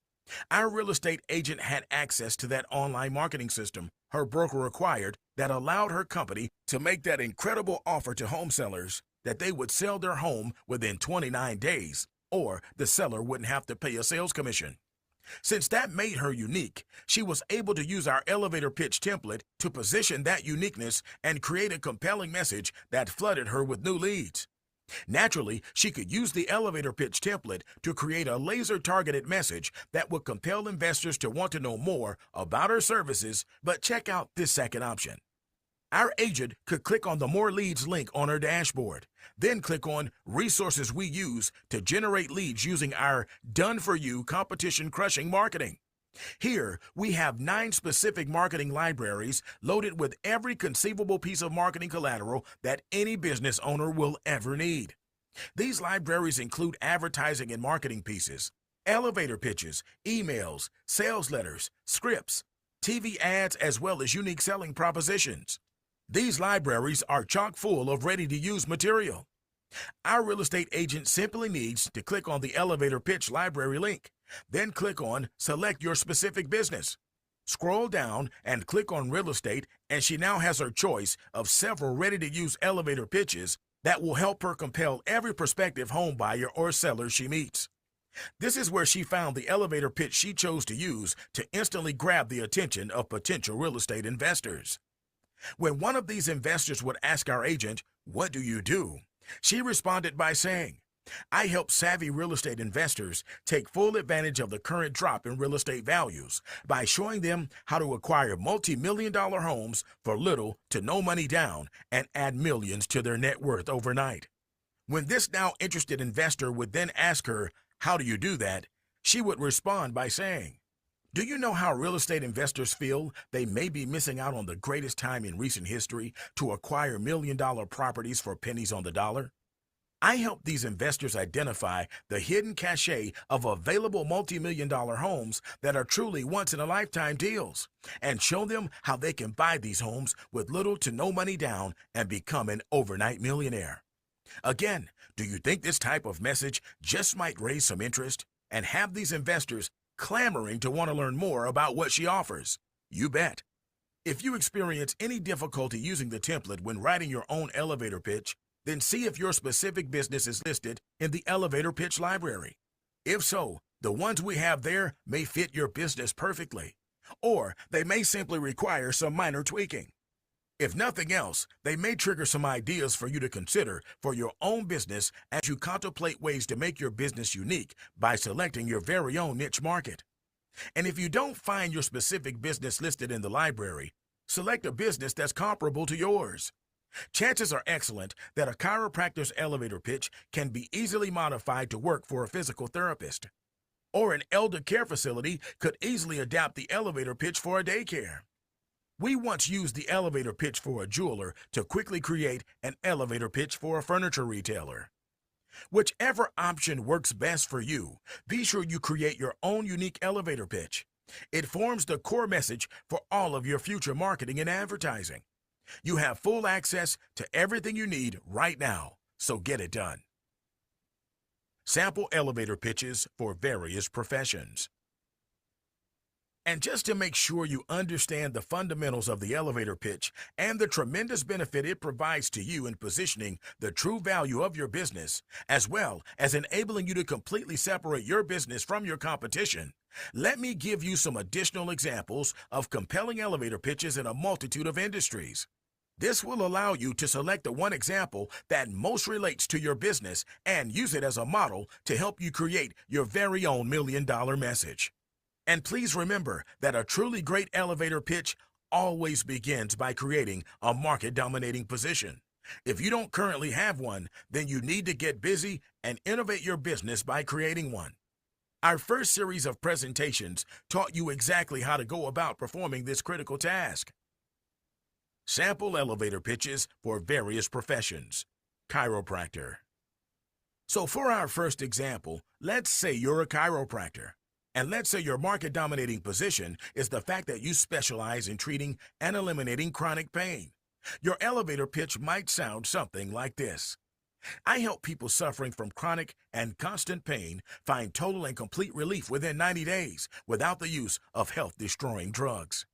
Our real estate agent had access to that online marketing system her broker acquired that allowed her company to make that incredible offer to home sellers that they would sell their home within 29 days, or the seller wouldn't have to pay a sales commission. Since that made her unique, she was able to use our elevator pitch template to position that uniqueness and create a compelling message that flooded her with new leads. Naturally, she could use the elevator pitch template to create a laser-targeted message that would compel investors to want to know more about her services, but check out this second option. Our agent could click on the More Leads link on her dashboard, then click on Resources we use to generate leads using our done-for-you competition-crushing marketing. Here, we have 9 specific marketing libraries loaded with every conceivable piece of marketing collateral that any business owner will ever need. These libraries include advertising and marketing pieces, elevator pitches, emails, sales letters, scripts, TV ads, as well as unique selling propositions. These libraries are chock full of ready-to-use material. Our real estate agent simply needs to click on the elevator pitch library link, then click on Select Your Specific Business. Scroll down and click on Real Estate, and she now has her choice of several ready-to-use elevator pitches that will help her compel every prospective home buyer or seller she meets. This is where she found the elevator pitch she chose to use to instantly grab the attention of potential real estate investors. When one of these investors would ask our agent, "What do you do?" she responded by saying, "I help savvy real estate investors take full advantage of the current drop in real estate values by showing them how to acquire multi-million-dollar homes for little to no money down and add millions to their net worth overnight." When this now interested investor would then ask her, "How do you do that?" she would respond by saying, "Do you know how real estate investors feel they may be missing out on the greatest time in recent history to acquire million-dollar properties for pennies on the dollar? I help these investors identify the hidden cachet of available multi-million-dollar homes that are truly once-in-a-lifetime deals and show them how they can buy these homes with little to no money down and become an overnight millionaire." Again, do you think this type of message just might raise some interest and have these investors clamoring to want to learn more about what she offers? You bet. If you experience any difficulty using the template when writing your own elevator pitch, then see if your specific business is listed in the elevator pitch library. If so, the ones we have there may fit your business perfectly, or they may simply require some minor tweaking. If nothing else, they may trigger some ideas for you to consider for your own business as you contemplate ways to make your business unique by selecting your very own niche market. And if you don't find your specific business listed in the library, select a business that's comparable to yours. Chances are excellent that a chiropractor's elevator pitch can be easily modified to work for a physical therapist. Or an elder care facility could easily adapt the elevator pitch for a daycare. We once used the elevator pitch for a jeweler to quickly create an elevator pitch for a furniture retailer. Whichever option works best for you, be sure you create your own unique elevator pitch. It forms the core message for all of your future marketing and advertising. You have full access to everything you need right now, so get it done. Sample elevator pitches for various professions. And just to make sure you understand the fundamentals of the elevator pitch and the tremendous benefit it provides to you in positioning the true value of your business, as well as enabling you to completely separate your business from your competition, let me give you some additional examples of compelling elevator pitches in a multitude of industries. This will allow you to select the one example that most relates to your business and use it as a model to help you create your very own million-dollar message. And please remember that a truly great elevator pitch always begins by creating a market-dominating position. If you don't currently have one, then you need to get busy and innovate your business by creating one. Our first series of presentations taught you exactly how to go about performing this critical task. Sample elevator pitches for various professions. Chiropractor. So for our first example, let's say you're a chiropractor. And let's say your market-dominating position is the fact that you specialize in treating and eliminating chronic pain. Your elevator pitch might sound something like this. I help people suffering from chronic and constant pain find total and complete relief within 90 days without the use of health-destroying drugs.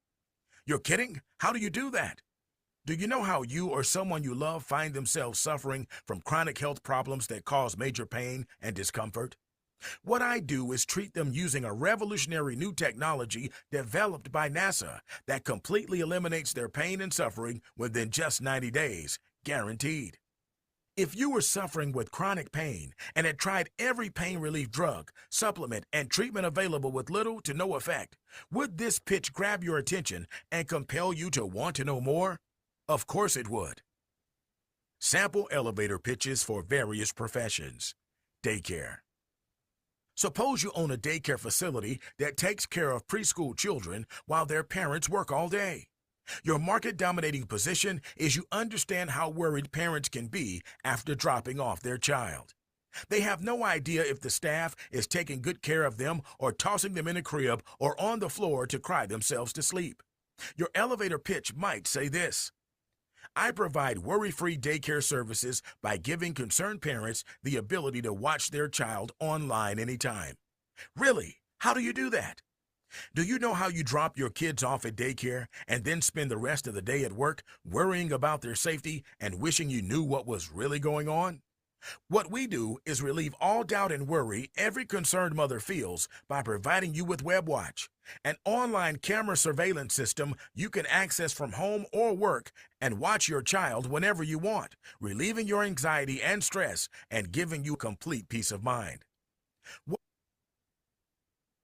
You're kidding? How do you do that? Do you know how you or someone you love find themselves suffering from chronic health problems that cause major pain and discomfort? What I do is treat them using a revolutionary new technology developed by NASA that completely eliminates their pain and suffering within just 90 days, guaranteed. If you were suffering with chronic pain and had tried every pain relief drug, supplement, and treatment available with little to no effect, would this pitch grab your attention and compel you to want to know more? Of course it would. Sample elevator pitches for various professions. Daycare. Suppose you own a daycare facility that takes care of preschool children while their parents work all day. Your market-dominating position is you understand how worried parents can be after dropping off their child. They have no idea if the staff is taking good care of them or tossing them in a crib or on the floor to cry themselves to sleep. Your elevator pitch might say this: I provide worry-free daycare services by giving concerned parents the ability to watch their child online anytime. Really? How do you do that? Do you know how you drop your kids off at daycare and then spend the rest of the day at work worrying about their safety and wishing you knew what was really going on? What we do is relieve all doubt and worry every concerned mother feels by providing you with WebWatch, an online camera surveillance system you can access from home or work and watch your child whenever you want, relieving your anxiety and stress and giving you complete peace of mind.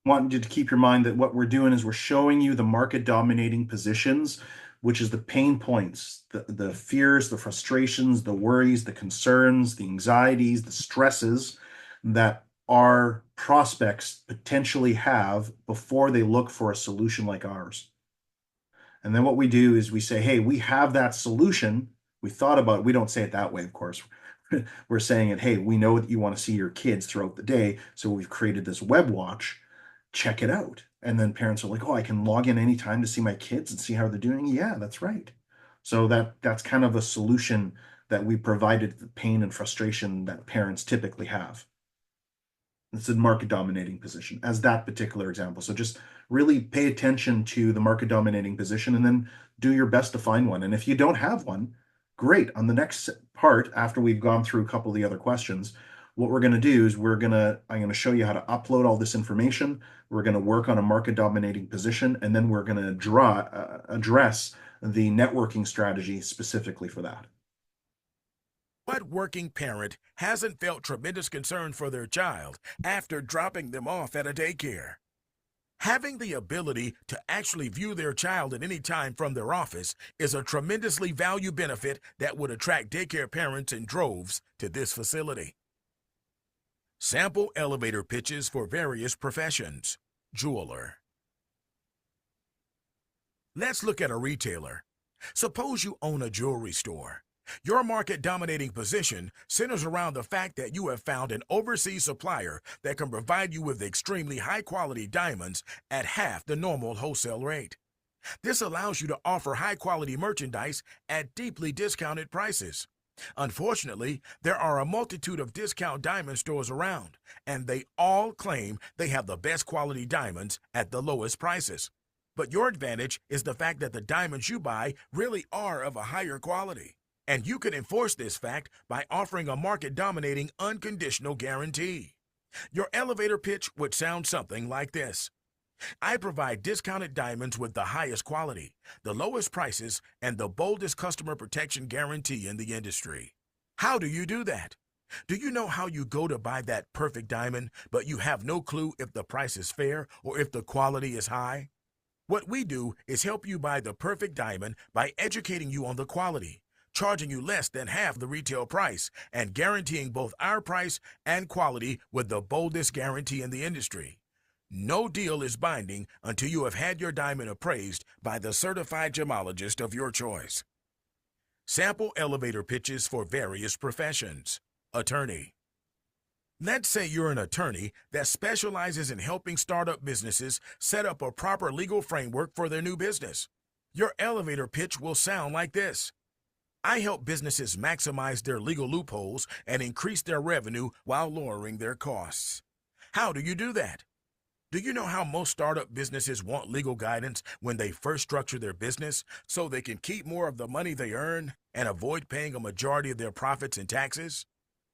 Want you to keep your mind that what we're doing is we're showing you the market dominating positions, which is the pain points, the fears, the frustrations, the worries, the concerns, the anxieties, the stresses that our prospects potentially have before they look for a solution like ours. And then what we do is we say, hey, we have that solution. We thought about it. We don't say it that way, of course. We're saying it, hey, we know that you want to see your kids throughout the day, so we've created this web watch. Check it out. And then parents are like, oh, I can log in anytime to see my kids and see how they're doing. Yeah, that's right. So that's kind of a solution that we provided the pain and frustration that parents typically have. It's a market dominating position as that particular example. So just really pay attention to the market dominating position and then do your best to find one. And if you don't have one, great. On the next part, after we've gone through a couple of the other questions, what we're going to do is I'm going to show you how to upload all this information. We're going to work on a market dominating position, and then we're going to address the networking strategy specifically for that. What working parent hasn't felt tremendous concern for their child after dropping them off at a daycare? Having the ability to actually view their child at any time from their office is a tremendously valued benefit that would attract daycare parents in droves to this facility. Sample elevator pitches for various professions. Jeweler. Let's look at a retailer. Suppose you own a jewelry store. Your market-dominating position centers around the fact that you have found an overseas supplier that can provide you with extremely high-quality diamonds at half the normal wholesale rate. This allows you to offer high-quality merchandise at deeply discounted prices. Unfortunately, there are a multitude of discount diamond stores around, and they all claim they have the best quality diamonds at the lowest prices. But your advantage is the fact that the diamonds you buy really are of a higher quality. And you can enforce this fact by offering a market-dominating unconditional guarantee. Your elevator pitch would sound something like this. I provide discounted diamonds with the highest quality, the lowest prices, and the boldest customer protection guarantee in the industry. How do you do that? Do you know how you go to buy that perfect diamond, but you have no clue if the price is fair or if the quality is high? What we do is help you buy the perfect diamond by educating you on the quality, charging you less than half the retail price, and guaranteeing both our price and quality with the boldest guarantee in the industry. No deal is binding until you have had your diamond appraised by the certified gemologist of your choice. Sample elevator pitches for various professions. Attorney. Let's say you're an attorney that specializes in helping startup businesses set up a proper legal framework for their new business. Your elevator pitch will sound like this. I help businesses maximize their legal loopholes and increase their revenue while lowering their costs. How do you do that? Do you know how most startup businesses want legal guidance when they first structure their business so they can keep more of the money they earn and avoid paying a majority of their profits in taxes?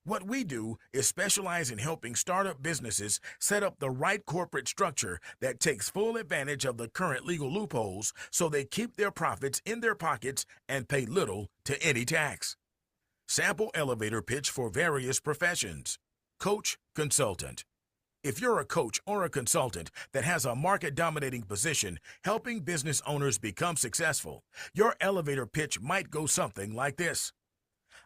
What we do is specialize in helping startup businesses set up the right corporate structure that takes full advantage of the current legal loopholes so they keep their profits in their pockets and pay little to any tax. Sample elevator pitch for various professions. Coach, consultant. If you're a coach or a consultant that has a market-dominating position helping business owners become successful, your elevator pitch might go something like this.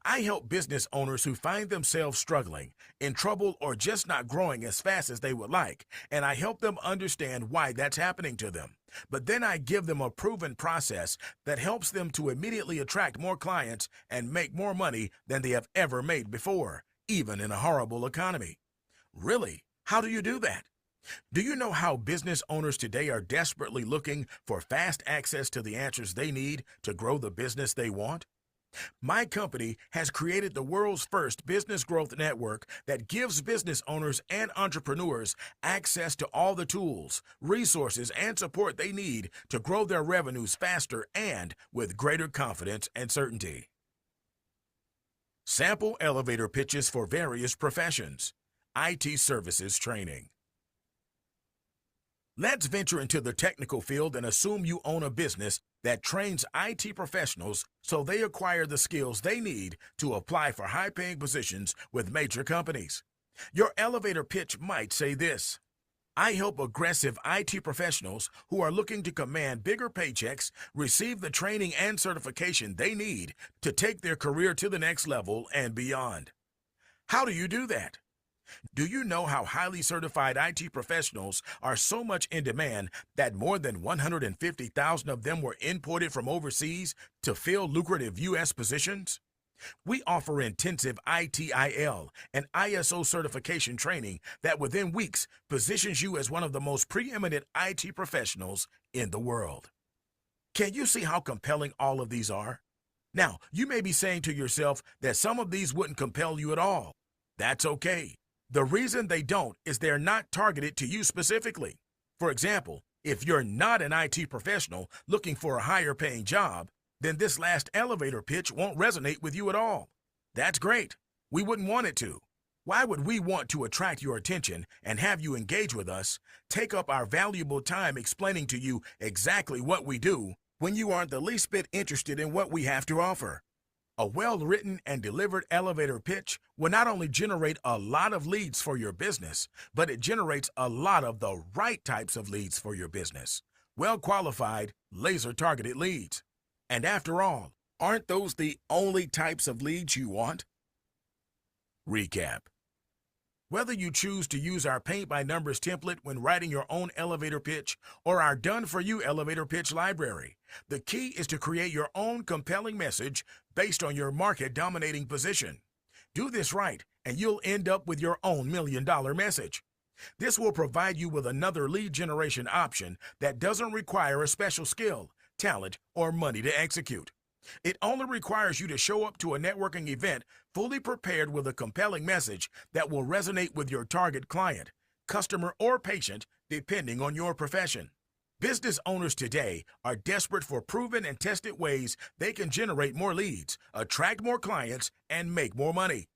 I help business owners who find themselves struggling, in trouble, or just not growing as fast as they would like, and I help them understand why that's happening to them. But then I give them a proven process that helps them to immediately attract more clients and make more money than they have ever made before, even in a horrible economy. Really? How do you do that? Do you know how business owners today are desperately looking for fast access to the answers they need to grow the business they want? My company has created the world's first business growth network that gives business owners and entrepreneurs access to all the tools, resources, and support they need to grow their revenues faster and with greater confidence and certainty. Sample elevator pitches for various professions. IT services training. Let's venture into the technical field and assume you own a business that trains IT professionals so they acquire the skills they need to apply for high-paying positions with major companies. Your elevator pitch might say this: I help aggressive IT professionals who are looking to command bigger paychecks receive the training and certification they need to take their career to the next level and beyond. How do you do that? Do you know how highly certified IT professionals are so much in demand that more than 150,000 of them were imported from overseas to fill lucrative U.S. positions? We offer intensive ITIL and ISO certification training that within weeks positions you as one of the most preeminent IT professionals in the world. Can you see how compelling all of these are? Now, you may be saying to yourself that some of these wouldn't compel you at all. That's okay. The reason they don't is they're not targeted to you specifically. For example, if you're not an IT professional looking for a higher paying job, then this last elevator pitch won't resonate with you at all. That's great. We wouldn't want it to. Why would we want to attract your attention and have you engage with us, take up our valuable time explaining to you exactly what we do, when you aren't the least bit interested in what we have to offer? A well-written and delivered elevator pitch will not only generate a lot of leads for your business, but it generates a lot of the right types of leads for your business. Well-qualified, laser-targeted leads. And after all, aren't those the only types of leads you want? Recap. Whether you choose to use our paint-by-numbers template when writing your own elevator pitch or our done-for-you elevator pitch library, the key is to create your own compelling message based on your market-dominating position. Do this right, and you'll end up with your own million-dollar message. This will provide you with another lead generation option that doesn't require a special skill, talent, or money to execute. It only requires you to show up to a networking event fully prepared with a compelling message that will resonate with your target client, customer, or patient, depending on your profession. Business owners today are desperate for proven and tested ways they can generate more leads, attract more clients, and make more money.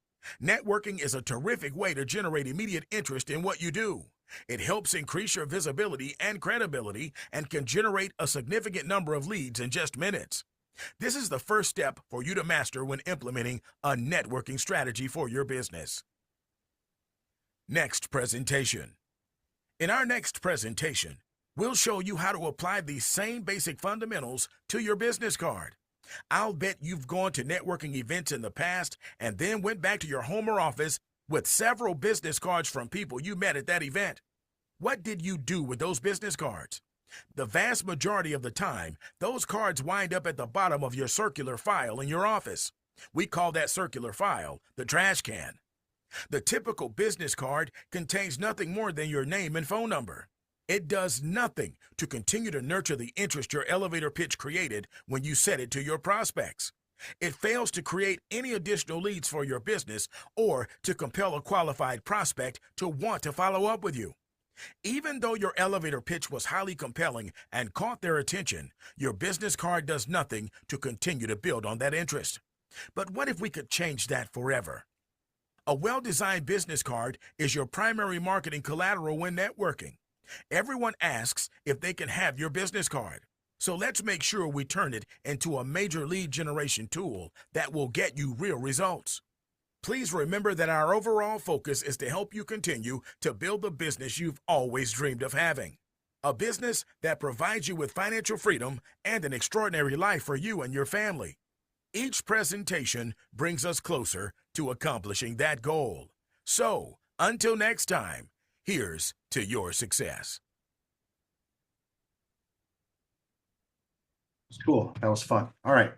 Networking is a terrific way to generate immediate interest in what you do. It helps increase your visibility and credibility and can generate a significant number of leads in just minutes. This is the first step for you to master when implementing a networking strategy for your business. Next presentation. In our next presentation, we'll show you how to apply these same basic fundamentals to your business card. I'll bet you've gone to networking events in the past and then went back to your home or office with several business cards from people you met at that event. What did you do with those business cards? The vast majority of the time, those cards wind up at the bottom of your circular file in your office. We call that circular file the trash can. The typical business card contains nothing more than your name and phone number. It does nothing to continue to nurture the interest your elevator pitch created when you set it to your prospects. It fails to create any additional leads for your business or to compel a qualified prospect to want to follow up with you. Even though your elevator pitch was highly compelling and caught their attention, your business card does nothing to continue to build on that interest. But what if we could change that forever? A well-designed business card is your primary marketing collateral when networking. Everyone asks if they can have your business card. So let's make sure we turn it into a major lead generation tool that will get you real results. Please remember that our overall focus is to help you continue to build the business you've always dreamed of having. A business that provides you with financial freedom and an extraordinary life for you and your family. Each presentation brings us closer to accomplishing that goal. So, until next time, here's to your success. Cool. That was fun. All right.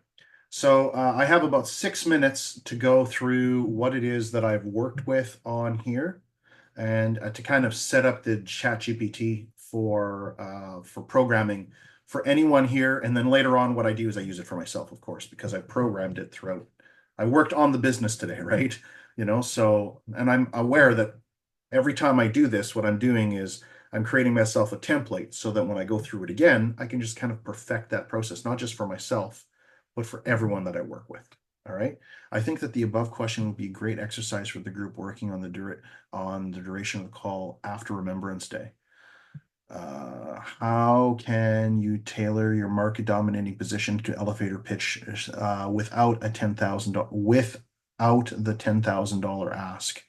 So I have about 6 minutes to go through what it is that I've worked with on here, and to kind of set up the ChatGPT for programming for anyone here. And then later on, what I do is I use it for myself, of course, because I programmed it throughout. I worked on the business today, right? So, and I'm aware that every time I do this, what I'm doing is I'm creating myself a template so that when I go through it again, I can just kind of perfect that process, not just for myself, but for everyone that I work with. All right. I think that the above question would be a great exercise for the group working on the duration of the call after Remembrance Day. How can you tailor your market dominating position to elevator pitch without the $10,000 ask?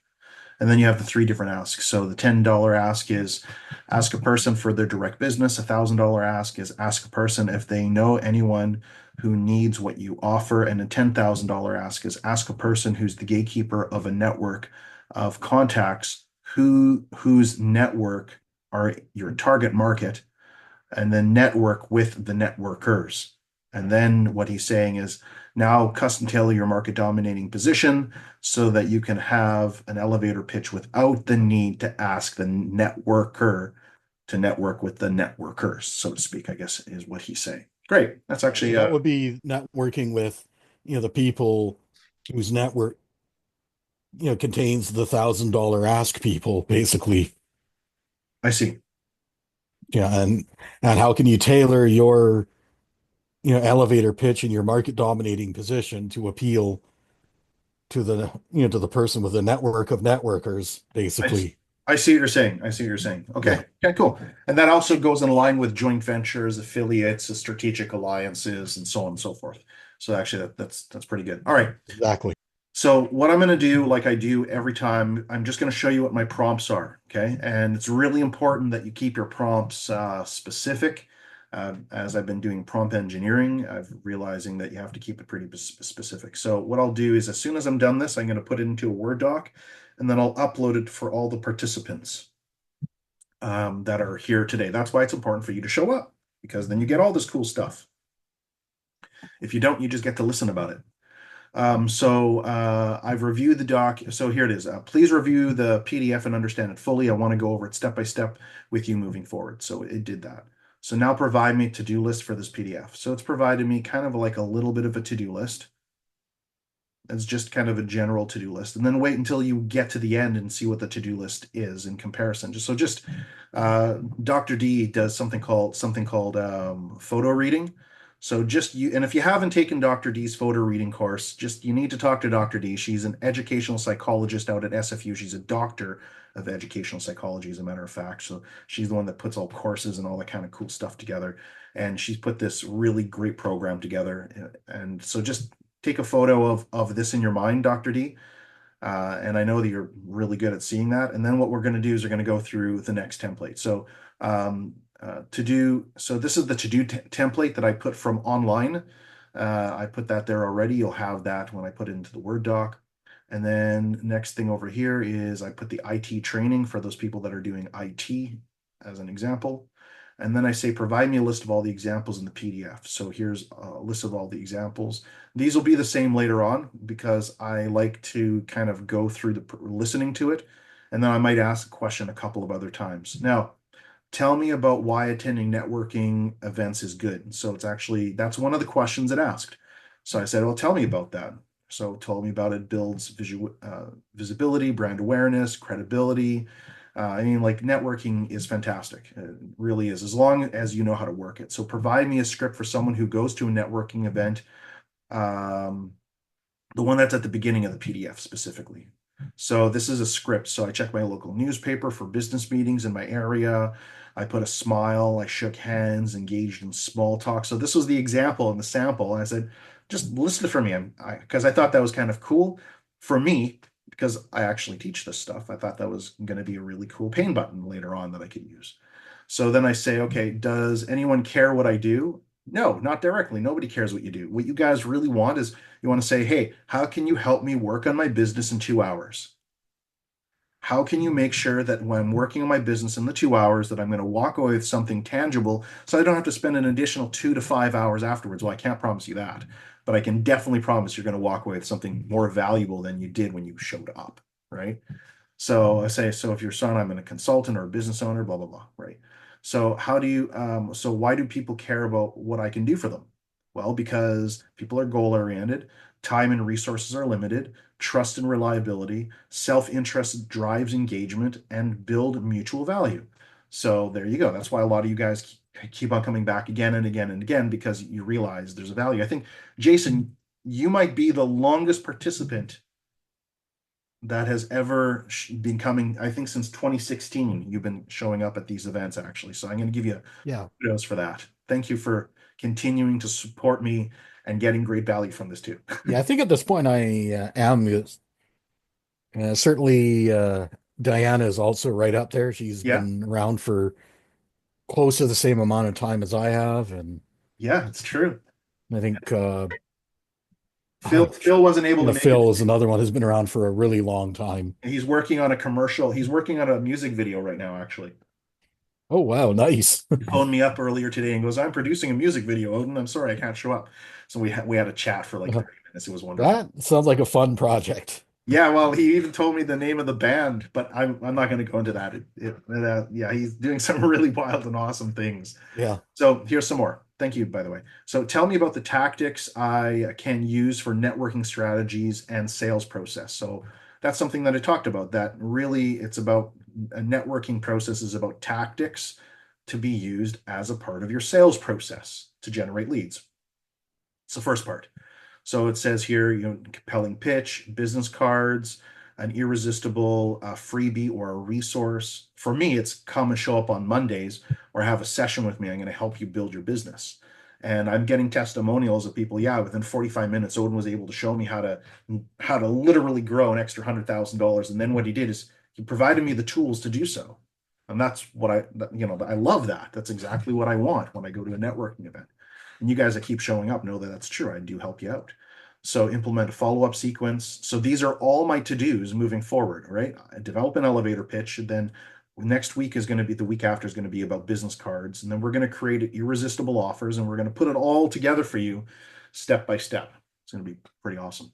And then you have the 3 different asks. So the $10 ask is ask a person for their direct business. $1,000 ask is ask a person if they know anyone who needs what you offer. And a $10,000 ask is ask a person who's the gatekeeper of a network of contacts whose network are your target market, and then network with the networkers. And then what he's saying is now custom tailor your market dominating position so that you can have an elevator pitch without the need to ask the networker to network with the networkers, so to speak, I guess is what he's saying. Great. That's actually That would be networking with, the people whose network, contains the $1,000 ask people, basically. I see. Yeah, and how can you tailor your, elevator pitch in your market dominating position to appeal to the person with a network of networkers, basically. I see what you're saying. I see what you're saying. Okay. Yeah. Okay, cool. And that also goes in line with joint ventures, affiliates, strategic alliances, and so on and so forth. So actually that's pretty good. All right. Exactly. So what I'm going to do, like I do every time, I'm just going to show you what my prompts are. Okay. And it's really important that you keep your prompts specific. As I've been doing prompt engineering, I'm realizing that you have to keep it pretty specific. So what I'll do is as soon as I'm done this, I'm going to put it into a Word doc, and then I'll upload it for all the participants that are here today. That's why it's important for you to show up, because then you get all this cool stuff. If you don't, you just get to listen about it. I've reviewed the doc. So here it is. Please review the PDF and understand it fully. I want to go over it step by step with you moving forward. So it did that. So now provide me a to-do list for this PDF. So it's provided me kind of like a little bit of a to-do list. It's just kind of a general to-do list, and then wait until you get to the end and see what the to-do list is in comparison. Dr. D does something called photo reading. So and if you haven't taken Dr. D's photo reading course, you need to talk to Dr. D. She's an educational psychologist out at SFU. She's a doctor of educational psychology, as a matter of fact. So she's the one that puts all courses and all that kind of cool stuff together. And she's put this really great program together. And so just take a photo of this in your mind, Dr. D. And I know that you're really good at seeing that. And then what we're going to do is we're going to go through the next template. So this is the to-do template that I put from online. I put that there already. You'll have that when I put it into the Word doc. And then next thing over here is I put the IT training for those people that are doing IT as an example. And then I say, provide me a list of all the examples in the PDF. So here's a list of all the examples. These will be the same later on because I like to kind of go through the listening to it. And then I might ask a question a couple of other times. Now, tell me about why attending networking events is good. So that's one of the questions it asked. So I said, well, tell me about that. So it told me about it builds visibility, brand awareness, credibility. Like networking is fantastic. It really is, as long as you know how to work it. So provide me a script for someone who goes to a networking event, the one that's at the beginning of the PDF specifically. So this is a script. So I check my local newspaper for business meetings in my area. I put a smile, I shook hands, engaged in small talk. So this was the example and the sample. And I said, just listen for me. Because I thought that was kind of cool for me because I actually teach this stuff. I thought that was going to be a really cool pain button later on that I could use. So then I say, okay, does anyone care what I do? No, not directly. Nobody cares what you do. What you guys really want is you want to say, hey, how can you help me work on my business in 2 hours? How can you make sure that when I'm working on my business in the 2 hours that I'm going to walk away with something tangible so I don't have to spend an additional 2 to 5 hours afterwards? Well, I can't promise you that, but I can definitely promise you're going to walk away with something more valuable than you did when you showed up, right? So I say, so if your son, I'm a consultant or a business owner, blah, blah, blah, right? So how do you, so why do people care about what I can do for them? Well, because people are goal oriented, time and resources are limited, trust and reliability, self-interest drives engagement and build mutual value. So there you go. That's why a lot of you guys keep on coming back again and again and again because you realize there's a value. I think, Jason, you might be the longest participant that has ever been coming. I think since 2016, you've been showing up at these events actually. So I'm going to give you Yeah. kudos for that. Thank you for continuing to support me and getting great value from this too. Yeah, I think at this point I am certainly Diana is also right up there. She's Yeah, been around for close to the same amount of time as I have, and yeah, it's true. I think Phil wasn't able to make it. Phil is another one who's been around for a really long time. He's working on a commercial. He's working on a music video right now, actually. Oh wow, nice. He phoned me up earlier today and goes, "I'm producing a music video, Odin. I'm sorry I can't show up." So we had a chat for like 30 minutes. It was wonderful. That sounds like a fun project. Yeah, well, he even told me the name of the band, but I'm not going to go into that. Yeah, he's doing some really wild and awesome things. Yeah. So here's some more. Thank you, by the way. So tell me about the tactics I can use for networking strategies and sales process. So that's something that I talked about. That really, it's about a networking process is about tactics to be used as a part of your sales process to generate leads. It's the first part. So it says here, compelling pitch, business cards, an irresistible freebie or a resource. For me, it's come and show up on Mondays or have a session with me. I'm going to help you build your business. And I'm getting testimonials of people. Yeah, within 45 minutes, Odin was able to show me how to literally grow an extra $100,000. And then what he did is he provided me the tools to do so. And that's what I love that. That's exactly what I want when I go to a networking event. And you guys that keep showing up know that that's true. I do help you out. So implement a follow-up sequence. So these are all my to-dos moving forward, right? I develop an elevator pitch. Then next week is going to be, the week after is going to be about business cards. And then we're going to create irresistible offers and we're going to put it all together for you step by step. It's going to be pretty awesome.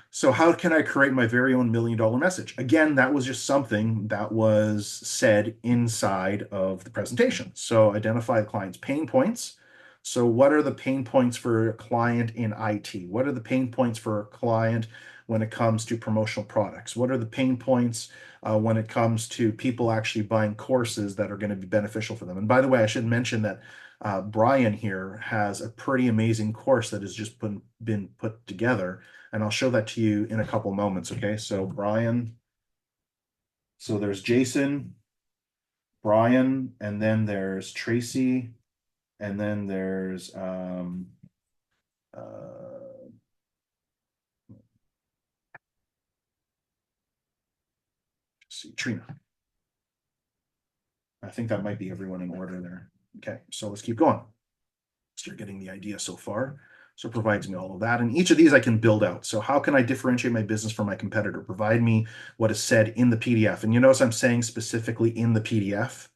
So how can I create my very own $1 million message? Again, that was just something that was said inside of the presentation. So identify the client's pain points. So what are the pain points for a client in IT? What are the pain points for a client when it comes to promotional products? What are the pain points when it comes to people actually buying courses that are going to be beneficial for them? And by the way, I should mention that Brian here has a pretty amazing course that has just been put together. And I'll show that to you in a couple moments, okay? So Brian, so there's Jason, Brian, and then there's Tracy, and then there's see, Trina. I think that might be everyone in order there. Okay, so let's keep going. So you're getting the idea so far. So it provides me all of that. And each of these I can build out. So how can I differentiate my business from my competitor? Provide me what is said in the PDF. And you notice I'm saying specifically in the PDF.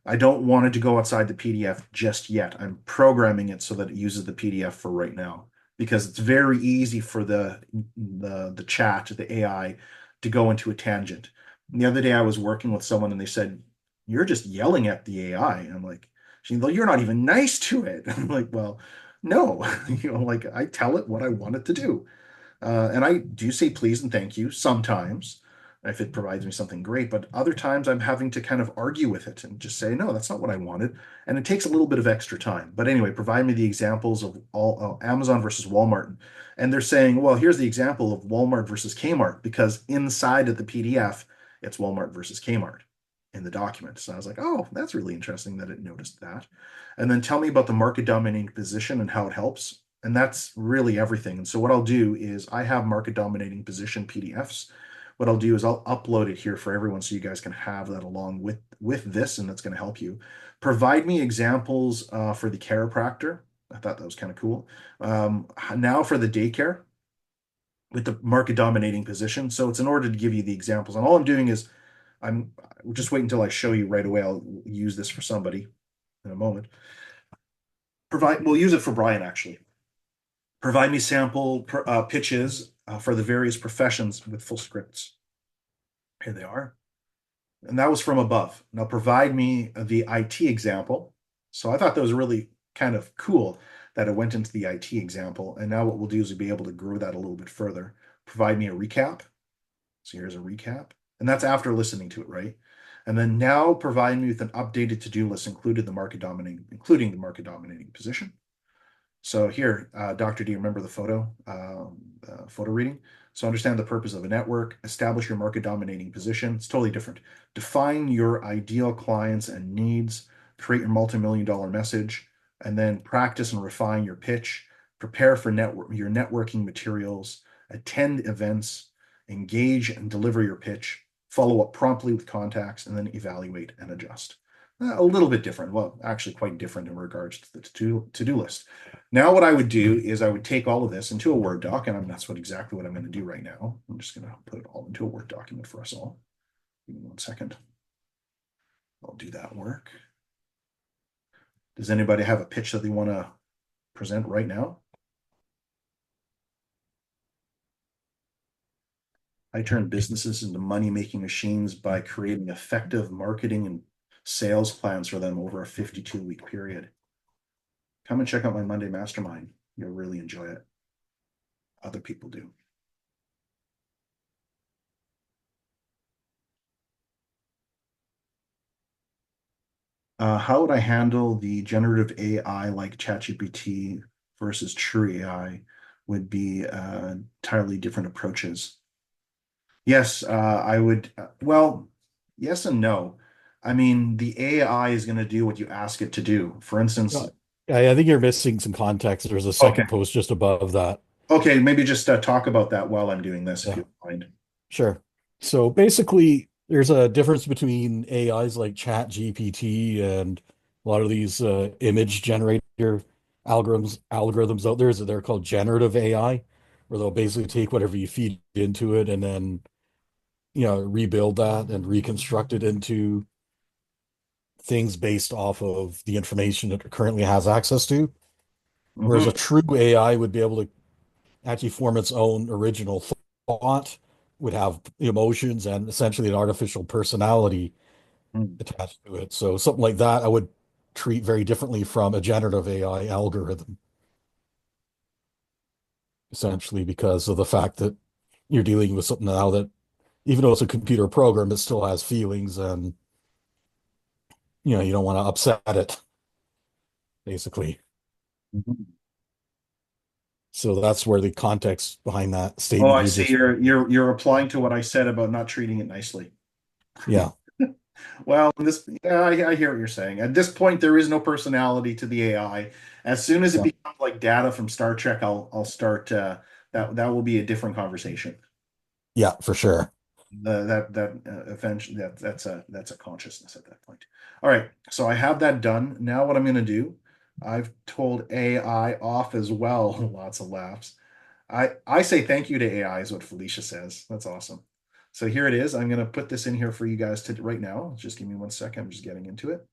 I don't want it to go outside the PDF just yet. I'm programming it so that it uses the PDF for right now because it's very easy for the chat, the AI, to go into a tangent. And the other day I was working with someone and they said, "You're just yelling at the AI." And I'm like, "You're not even nice to it." I'm like, "Well, no, like I tell it what I want it to do." And I do say please and thank you sometimes if it provides me something great, but other times I'm having to kind of argue with it and just say, no, that's not what I wanted. And it takes a little bit of extra time. But anyway, provide me the examples of all Amazon versus Walmart. And they're saying, well, here's the example of Walmart versus Kmart, because inside of the PDF, it's Walmart versus Kmart. in the document. So I was like, oh, that's really interesting that it noticed that. And then tell me about the market dominating position and how it helps. And that's really everything. And so what I'll do is I have market dominating position PDFs. What I'll do is I'll upload it here for everyone so you guys can have that along with this, and that's going to help you. Provide me examples for the chiropractor. I thought that was kind of cool. Now for the daycare with the market dominating position. So it's in order to give you the examples. And all I'm doing is I'm just waiting until I show you right away. I'll use this for somebody in a moment. We'll use it for Brian actually. Provide me sample pitches for the various professions with full scripts. Here they are. And that was from above. Now provide me the IT example. So I thought that was really kind of cool that it went into the IT example. And now what we'll do is we'll be able to grow that a little bit further. Provide me a recap. So here's a recap. And that's after listening to it, right? And then now provide me with an updated to-do list, including the market dominating position. So here, Doctor, do you remember the photo reading? So understand the purpose of a network, establish your market dominating position. It's totally different. Define your ideal clients and needs, create your multi-million-dollar message, and then practice and refine your pitch, prepare for your networking materials, attend events, engage and deliver your pitch, follow up promptly with contacts, and then evaluate and adjust. A little bit different. Well, actually quite different in regards to the to-do list. Now what I would do is I would take all of this into a Word doc, and that's exactly what I'm going to do right now. I'm just going to put it all into a Word document for us all. Give me 1 second. I'll do that work. Does anybody have a pitch that they want to present right now? I turn businesses into money-making machines by creating effective marketing and sales plans for them over a 52-week period. Come and check out my Monday Mastermind. You'll really enjoy it. Other people do. How would I handle the generative AI like ChatGPT versus true AI would be entirely different approaches. Yes, I would. Well, yes and no. I mean, the AI is going to do what you ask it to do. For instance, I think you're missing some context. There's a okay, second post just above that. okay, maybe just talk about that while I'm doing this, if Yeah, you don't mind. sure. So basically, there's a difference between AIs like ChatGPT and a lot of these image generator algorithms out there. Is that they're called generative AI, where they'll basically take whatever you feed into it and then rebuild that and reconstruct it into things based off of the information it currently has access to. Whereas a Mhm. true AI would be able to actually form its own original thought, would have emotions and essentially an artificial personality Mm. attached to it. So something like that I would treat very differently from a generative AI algorithm, essentially because of the fact that you're dealing with something now that even though it's a computer program, it still has feelings and you don't want to upset it, basically. Mhm. So that's where the context behind that Oh, statement I you see. just, You're applying to what I said about not treating it nicely. yeah, Well, yeah, I hear what you're saying. At this point, there is no personality to the AI. As soon as it yeah, becomes like data from Star Trek, I'll start that will be a different conversation. yeah, for sure. That eventually that's a consciousness at that point. All right, so I have that done. Now what I'm going to do, I've told AI off as well. Lots of laughs. I say thank you to AI is what Felicia says. That's awesome. So here it is. I'm going to put this in here for you guys to right now. Just give me 1 second. I'm just getting into it.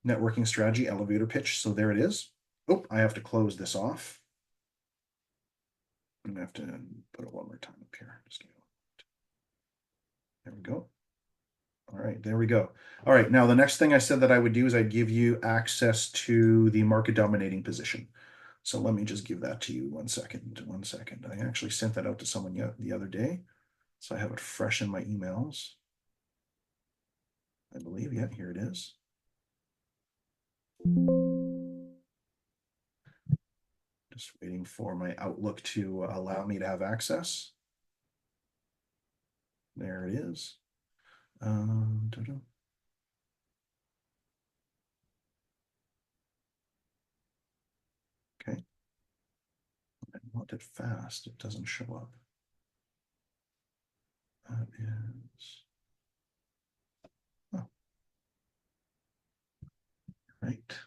Networking strategy elevator pitch. So there it is. Oh, I have to close this off. I'm gonna have to put it one more time up here. Just there we go. All right, there we go. All right, now the next thing I said that I would do is I'd give you access to the market dominating position. So let me just give that to you 1 second. 1 second. I actually sent that out to someone the other day. So I have it fresh in my emails. I believe, yeah, here it is. Just waiting for my Outlook to allow me to have access. There it is. Ta-da. Okay. I want it fast. It doesn't show up. That is. Oh. Right.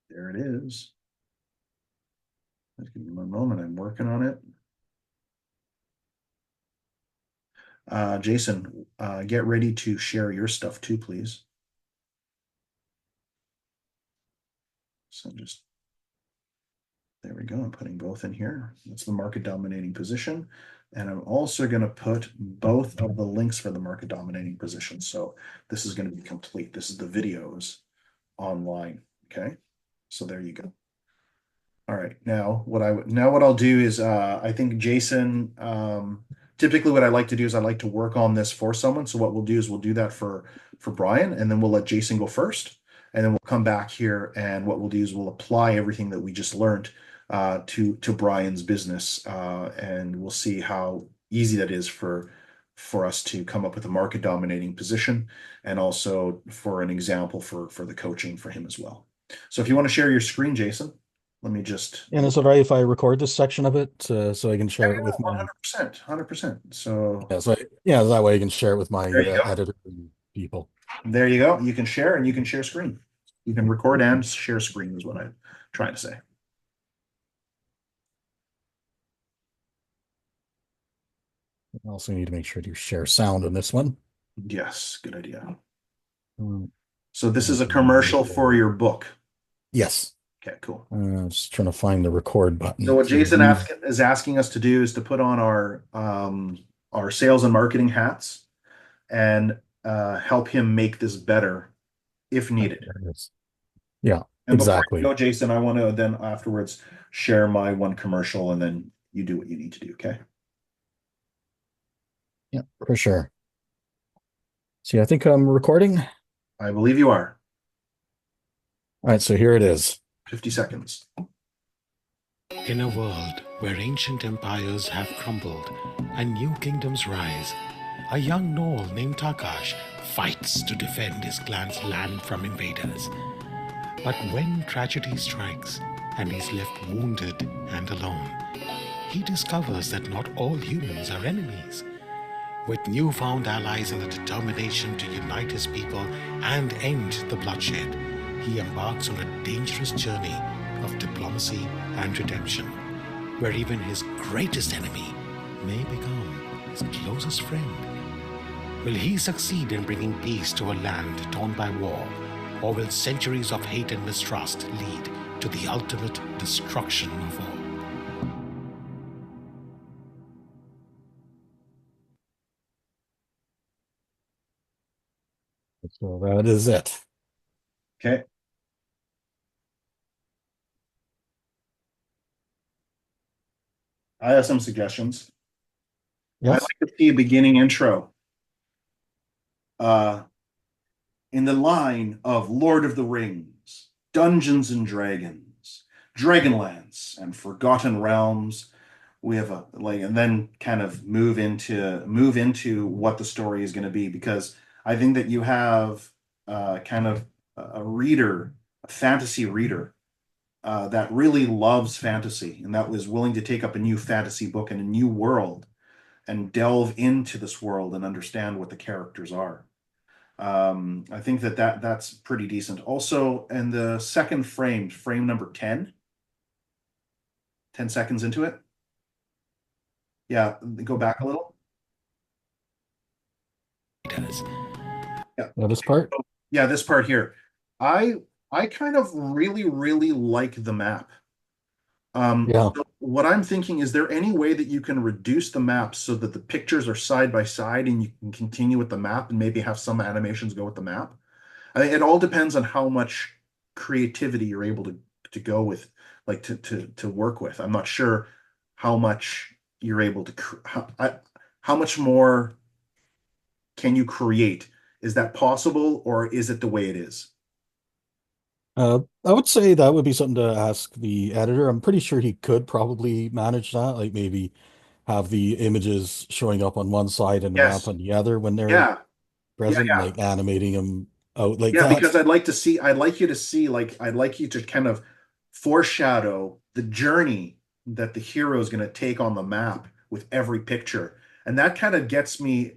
There it is. Just give me one moment. I'm working on it. Jason, get ready to share your stuff too, please. So just, there we go. I'm putting both in here. That's the market dominating position. And I'm also going to put both of the links for the market dominating position. So this is going to be complete. This is the videos online. Okay. So there you go. All right. Now what I'll do is I think Jason, typically what I like to do is I like to work on this for someone. So what we'll do is we'll do that for Brian, and then we'll let Jason go first. And then we'll come back here, and what we'll do is we'll apply everything that we just learned to Brian's business, and we'll see how easy that is for us to come up with a market dominating position, and also for an example for the coaching for him as well. So if you want to share your screen, Jason. Let me just. And is it right if I record this section of it so I can share it with my 100%, 100%. So yeah, that way I can share it with my there you go. editor and people. There you go. You can share and you can share screen. You can record and share screen is what I'm trying to say. I also need to make sure to share sound on this one. Yes, good idea. Um, So this is a commercial for your book. Yes. Okay, cool. Just trying to find the record button. So what Jason is asking us to do is to put on our sales and marketing hats and help him make this better if needed. Yeah, And exactly. before you go, Jason, I want to then afterwards share my one commercial, and then you do what you need to do. Okay. Yeah, for sure. See, I think I'm recording. I believe you are. All right, so here it is. 50 seconds. In a world where ancient empires have crumbled and new kingdoms rise, a young Knoll named Takash fights to defend his clan's land from invaders. But when tragedy strikes and he's left wounded and alone, he discovers that not all humans are enemies. With newfound allies and the determination to unite his people and end the bloodshed, he embarks on a dangerous journey of diplomacy and redemption, where even his greatest enemy may become his closest friend. Will he succeed in bringing peace to a land torn by war, or will centuries of hate and mistrust lead to the ultimate destruction of all? So that is it. Okay. I have some suggestions. I'd Yes. like to see a beginning intro. In the line of Lord of the Rings, Dungeons and Dragons, Dragonlance, and Forgotten Realms. We have and then kind of move into what the story is going to be, because I think that you have kind of a reader, a fantasy reader, that really loves fantasy and that was willing to take up a new fantasy book in a new world and delve into this world and understand what the characters are. I think that's pretty decent. Also, in the second frame number 10 seconds into it. Yeah, go back a little. Yeah. This part? Yeah, this part here. I kind of really like the map. Yeah. So what I'm thinking, is there any way that you can reduce the map so that the pictures are side by side and you can continue with the map and maybe have some animations go with the map? I think it all depends on how much creativity you're able to go with, like to work with. I'm not sure how much you're able to how much more can you create? Is that possible, or is it the way it is? I would say that would be something to ask the editor. I'm pretty sure he could probably manage that, like maybe have the images showing up on one side and the map Yes. on the other when they're Yeah. Yeah. present, Yeah. like animating them out like Yeah, that. because I'd like you to see, like, I'd like you to kind of foreshadow the journey that the hero is going to take on the map with every picture. And that kind of gets me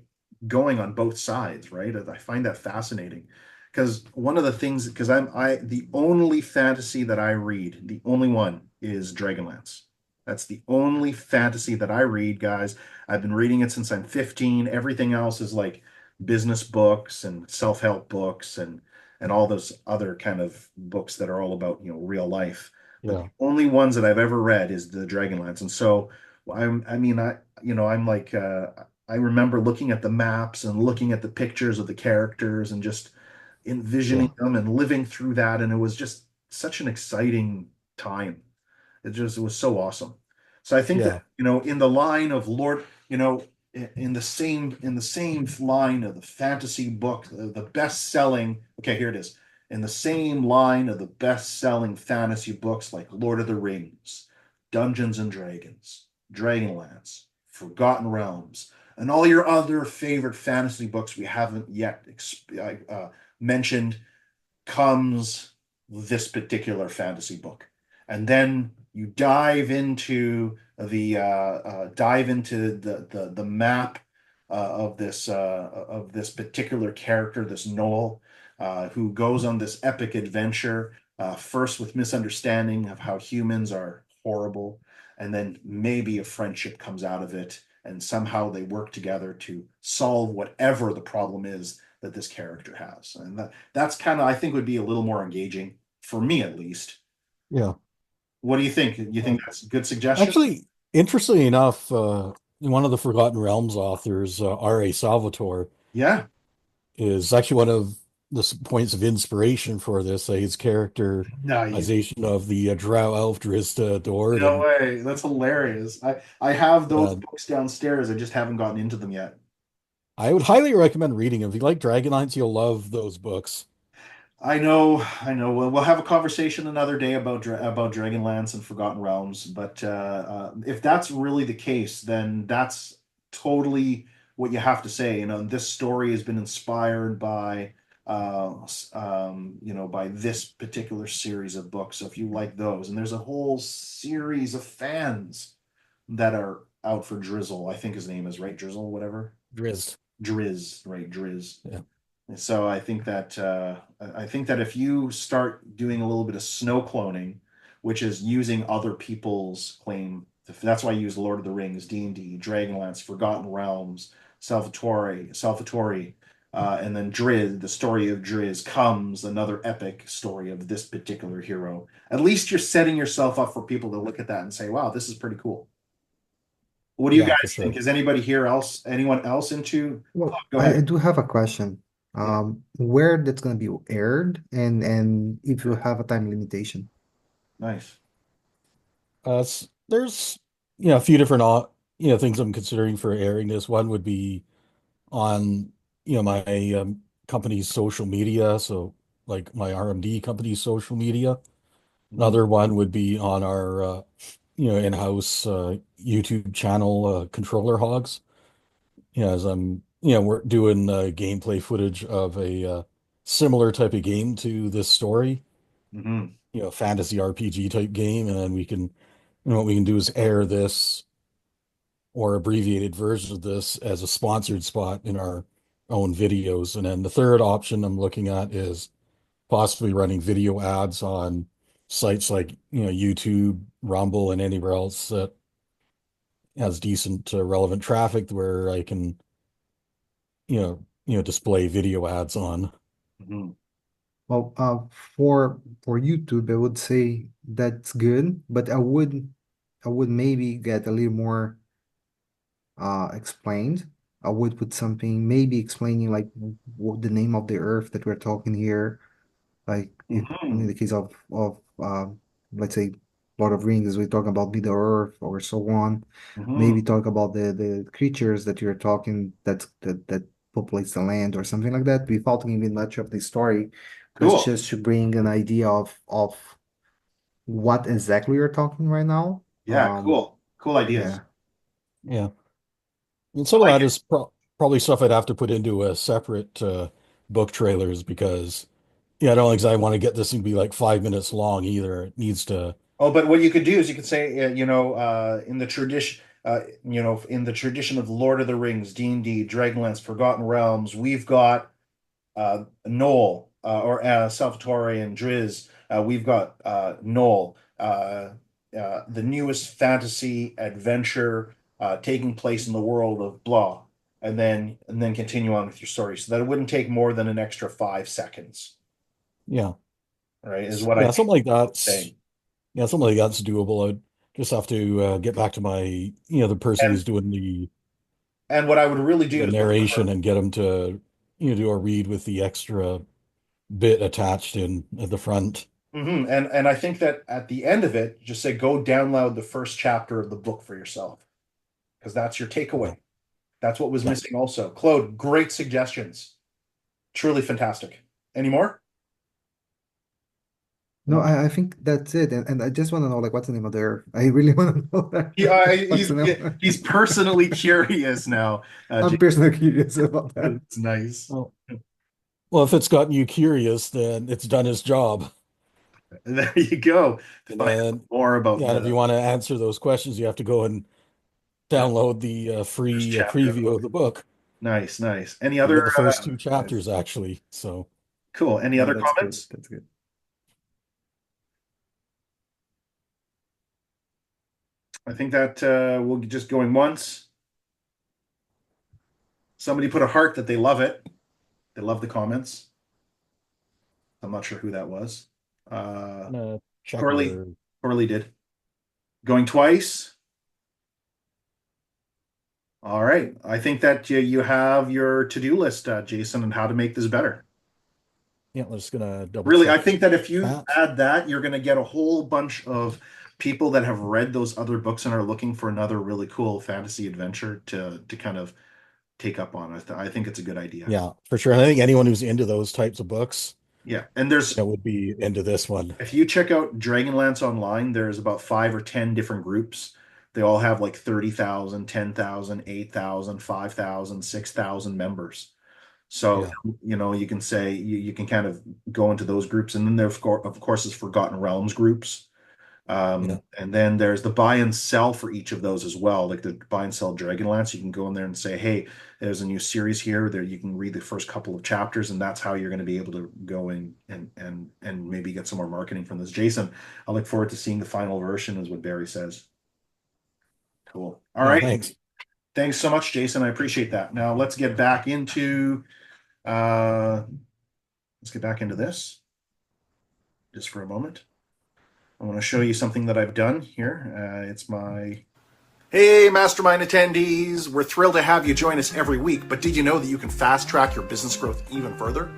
going on both sides, right? I find that fascinating because one of the things, because the only fantasy that I read, the only one is Dragonlance. That's the only fantasy that I read, guys. I've been reading it since I'm 15. Everything else is like business books and self-help books and all those other kind of books that are all about, real life. But Yeah, the only ones that I've ever read is the Dragonlance. And so I mean, I'm like, I remember looking at the maps and looking at the pictures of the characters and just envisioning yeah, them and living through that. And it was just such an exciting time. It was so awesome. So I think yeah, that, in the line of Lord, in the same line of the fantasy book, the best-selling, okay, here it is. In the same line of the best-selling fantasy books like Lord of the Rings, Dungeons and Dragons, Dragonlance, Forgotten Realms, and all your other favorite fantasy books we haven't yet mentioned, comes this particular fantasy book. And then you dive into the map of this particular character, this Noel, who goes on this epic adventure, first with misunderstanding of how humans are horrible, and then maybe a friendship comes out of it, and somehow they work together to solve whatever the problem is that this character has. And that's kind of, I think, would be a little more engaging for me at least. yeah. What do you think? You think that's a good suggestion? Actually, interestingly enough, one of the Forgotten Realms authors, R.A. Salvatore, Yeah. is actually one of the points of inspiration for this. His No, characterization of the Drow elf Drizzt no Do'Urden. way. That's hilarious. I have those Uh, books downstairs. I just haven't gotten into them yet. I would highly recommend reading them. If you like Dragonlance, you'll love those books. I know, I know. We'll have a conversation another day about Dragonlance and Forgotten Realms. But if that's really the case, then that's totally what you have to say. This story has been inspired by, by this particular series of books. So if you like those, and there's a whole series of fans that are out for Drizzle. I think his name is right, Drizzle, whatever. Drizzt. Driz, right, Driz. Yeah. So I think that if you start doing a little bit of snow cloning, which is using other people's claim, that's why I use Lord of the Rings, D&D, Dragonlance, Forgotten Realms, Salvatore, and then Driz, the story of Driz comes another epic story of this particular hero. At least you're setting yourself up for people to look at that and say, "Wow, this is pretty cool." What do you Yeah, for guys think? sure. Is anyone else into? Oh, Well, go I ahead. do have a question. Yeah, Where that's gonna be aired and if you have a time limitation. nice. There's a few different things I'm considering for airing this. One would be on my company's social media, so like my RMD company's social media. Mhm. Another one would be on our in-house YouTube channel, Controller Hogs. As we're doing gameplay footage of a similar type of game to this story, Mhm. fantasy RPG type game, and then what we can do is air this or abbreviated version of this as a sponsored spot in our own videos. And then the third option I'm looking at is possibly running video ads on sites like, YouTube, Rumble, and anywhere else that has decent relevant traffic where I can, display video ads on. Mhm. Well, for YouTube, I would say that's good, but I would maybe get a little more explained. I would put something maybe explaining like what the name of the earth that we're talking here. Like if in Mhm. the case of let's say Lord of Rings, we're talking about Middle Earth or so on. Mhm. Maybe talk about the creatures that you're talking that populates the land or something like that, without giving much of the story. It's Cool. just to bring an idea of what exactly you're talking right now. Yeah, cool. Cool ideas. Yeah. Yeah. And I some of like that it. is probably stuff I'd have to put into a separate book trailers because yeah, I don't exactly want to get this thing to be like 5 minutes long either. It needs to. Oh, but what you could do is you could say, in the tradition of Lord of the Rings, D&D, Dragonlance, Forgotten Realms, we've got Noel or Salvatore and Driz. We've got Noel, the newest fantasy adventure taking place in the world of blah, and then continue on with your story, so that it wouldn't take more than an extra 5 seconds. Yeah. Right, is what I Yeah, think something like you're that's saying. yeah, something like that's doable. I'd just have to get back to my, the person who's And doing and what I would really do the is look narration for. and get him to, do a read with the extra bit attached in at the front. And I think that at the end of it, just say go download the first chapter of the book for yourself, because that's your Yeah. takeaway. That's what was Yeah. missing also. Claude, great suggestions. Truly fantastic. Any more? No, I think that's it. And I just want to know, like, what's the name of their? I really want to know that. What's He's the name? he's personally curious now. I'm personally curious about that. It's nice. Well, if it's gotten you curious, then it's done its job. There you go. And Find out then, more about yeah, and if you the want to answer those questions, you have to go and download the first free chapter of the preview of book. the book. Nice, nice. Any You get other the first two Nice. chapters actually. So cool? Any No, other that's good. comments? That's good. I think that we'll just going once. Somebody put a heart that they love it. They love the comments. I'm not sure who that was. I'm gonna check Corley. your Corley did. Going twice. All right. I think that you have your to-do list, Jason, and how to make this better. yeah, I'm just gonna double Really, I check think that if you that. add that, you're going to get a whole bunch of people that have read those other books and are looking for another really cool fantasy adventure to kind of take up on. I think it's a good idea. Yeah, for sure. And I think anyone who's into those types of books, Yeah, and there's would be into this one. if you check out Dragonlance online, there's about 5 or 10 different groups. They all have like 30,000, 10,000, 8,000, 5,000, 6,000 members. So, Yeah. you can say you can kind of go into those groups, and then there of course is Forgotten Realms groups. Yeah. And then there's the buy and sell for each of those as well. Like the buy and sell Dragonlance, you can go in there and say, hey, there's a new series here. There you can read the first couple of chapters, and that's how you're going to be able to go in and maybe get some more marketing from this. Jason, I look forward to seeing the final version, is what Barry says. Cool. All Yeah, right. thanks. Thanks so much, Jason. I appreciate that. Now let's get back into this just for a moment. I want to show you something that I've done here. It's my Hey, Mastermind attendees! We're thrilled to have you join us every week, but did you know that you can fast track your business growth even further?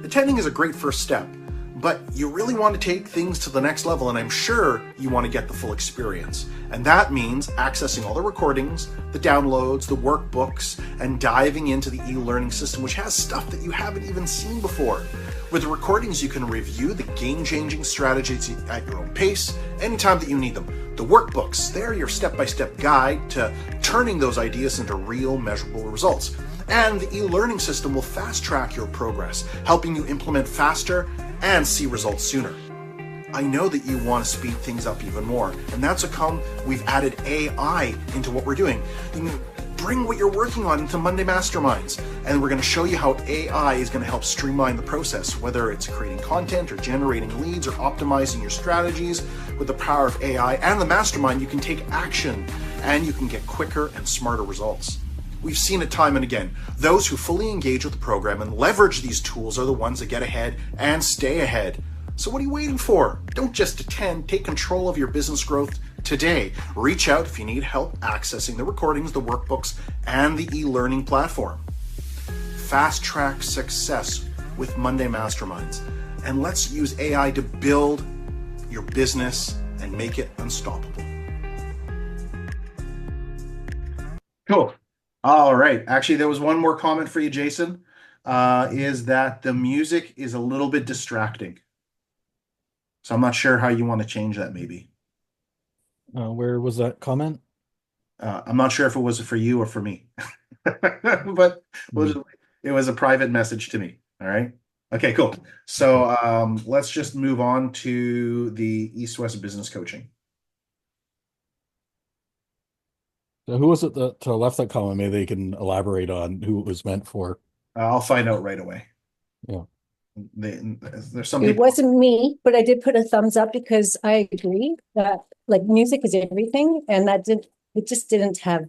Attending is a great first step, but you really want to take things to the next level, and I'm sure you want to get the full experience. And that means accessing all the recordings, the downloads, the workbooks, and diving into the e-learning system, which has stuff that you haven't even seen before. With the recordings, you can review the game-changing strategies at your own pace, anytime that you need them. The workbooks, they're your step-by-step guide to turning those ideas into real measurable results. And the e-learning system will fast-track your progress, helping you implement faster and see results sooner. I know that you want to speed things up even more, and that's how we've added AI into what we're doing. You can bring what you're working on into Monday Masterminds, and we're going to show you how AI is going to help streamline the process, whether it's creating content or generating leads or optimizing your strategies. With the power of AI and the Mastermind, you can take action and you can get quicker and smarter results. We've seen it time and again. Those who fully engage with the program and leverage these tools are the ones that get ahead and stay ahead. So what are you waiting for? Don't just attend, take control of your business growth today. Reach out if you need help accessing the recordings, the workbooks, and the e-learning platform. Fast track success with Monday Masterminds. And let's use AI to build your business and make it unstoppable. Cool. All right. Actually, there was one more comment for you, Jason. is that the music is a little bit distracting. So I'm not sure how you want to change that, maybe. Where was that comment? I'm not sure if it was for you or for me, but it was a private message to me. All right. Okay, cool. So let's just move on to the East-West business coaching. So who was it that left that comment? Maybe they can elaborate on who it was meant for. I'll find out right away. Yeah. There's some It people. wasn't me, but I did put a thumbs up because I agree that like music is everything, and it just didn't have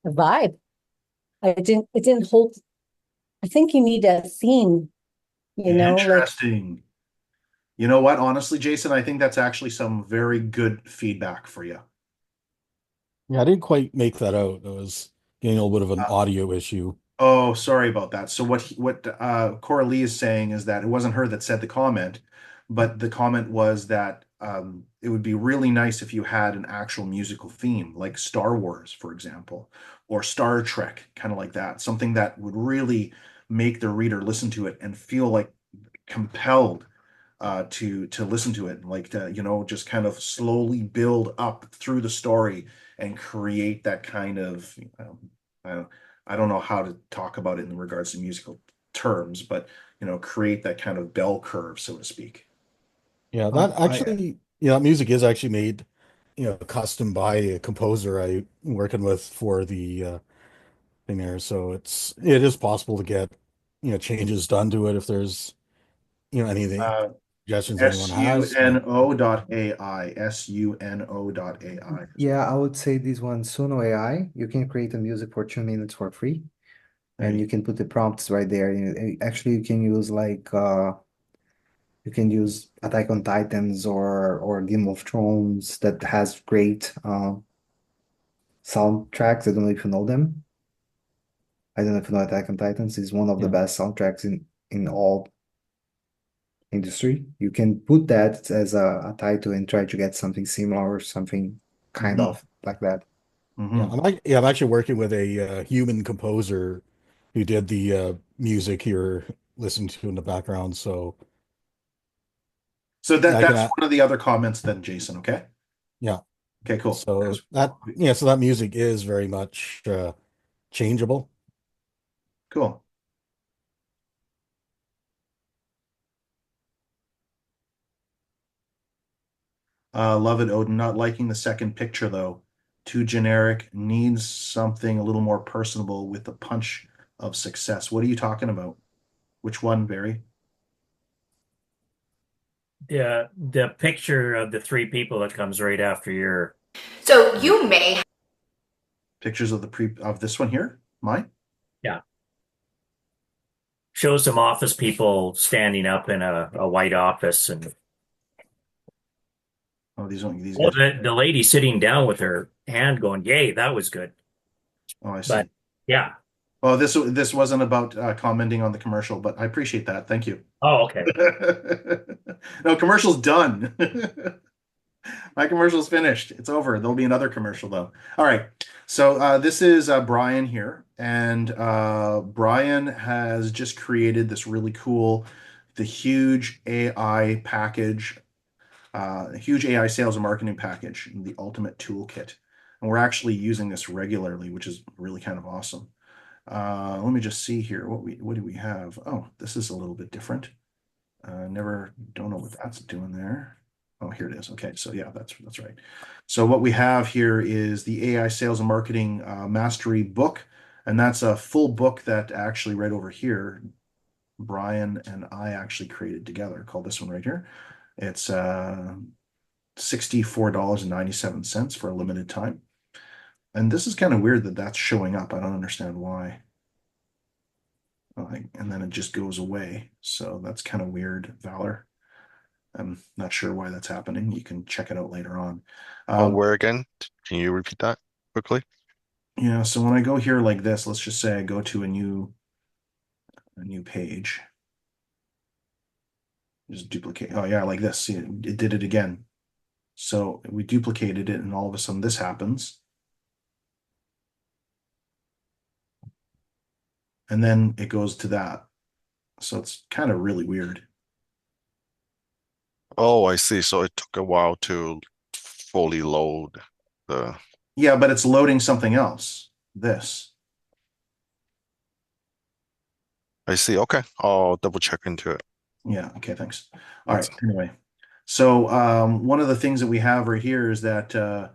a vibe. It didn't hold. I think you need a theme, like Interesting. You know what? Honestly, Jason, I think that's actually some very good feedback for you. Yeah, I didn't quite make that out. It was getting a little bit of an audio issue. Oh, sorry about that. So what Cora Lee is saying is that it wasn't her that said the comment, but the comment was that it would be really nice if you had an actual musical theme, like Star Wars, for example, or Star Trek, kind of like that. Something that would really make the reader listen to it and feel like compelled to listen to it, like to, just kind of slowly build up through the story and create that kind of, I, I don't know how to talk about it in regards to musical terms, but create that kind of bell curve, so to speak. Yeah, Um, that I actually, that music is actually made, custom by a composer I working with for the thing there. So it is possible to get, changes done to it if there's, anything Uh, suggestions anyone has. But suno.ai, suno.ai. Yeah, I would say this one, Suno AI. You can create a music for 2 minutes for free, There and you you can put the prompts right there. Actually, you can use you can use Attack on Titans or Game of Thrones that has great soundtracks. I don't know if you know them. I don't know if you know Attack on Titans is one of the yeah, best soundtracks in all industry. You can put that as a title and try to get something similar or something kind go. of like that. yeah, Mhm. I'm actually working with a human composer who did the music you're listening to in the background. So So yeah, I can, that's one of the other comments then, Jason. Okay. yeah. Okay, cool. So so that music is very much changeable. Cool. Love it, Odin. Not liking the second picture though. Too generic. Needs something a little more personable with the punch of success. What are you talking about? Which one, Barry? The picture of the three people that comes right after your So you may Pictures of this one here? Mine? yeah shows some office people standing up in a white office, and Oh, these well, guys. the lady sitting down with her hand going, "Yay, that was good." Oh, I But see. yeah, Well, this wasn't about commenting on the commercial, but I appreciate that. Thank you. oh okay. No, commercial's done. My commercial's finished. It's over. There'll be another commercial though. All right. So this is Brian here, and Brian has just created this really cool, the huge AI package, huge AI sales and marketing package, the ultimate toolkit. And we're actually using this regularly, which is really kind of awesome. Let me just see here. What do we have? Oh, this is a little bit different. Don't know what that's doing there. Oh, here it is. Okay, so yeah, that's right. So what we have here is the AI Sales and Marketing Mastery book, and that's a full book that actually right over here, Brian and I actually created together. Called this one right here. It's $64.97 for a limited time. And this is kind of weird that that's showing up. I don't understand why. And then it just goes away. So that's kind of weird, Valor. I'm not sure why that's happening. You can check it out later on. Where again? Can you repeat that quickly? Yeah, so when I go here like this, let's just say I go to a new page. Just duplicate. Oh yeah, like this. See, it did it again. So we duplicated it, and all of a sudden this happens. And then it goes to that. So it's kind of really weird. Oh, I see. So it took a while to fully load the. Yeah, but it's loading something else. This. I see. Okay, I'll double check into it. Yeah, okay, thanks. All right, anyway. So one of the things that we have right here is that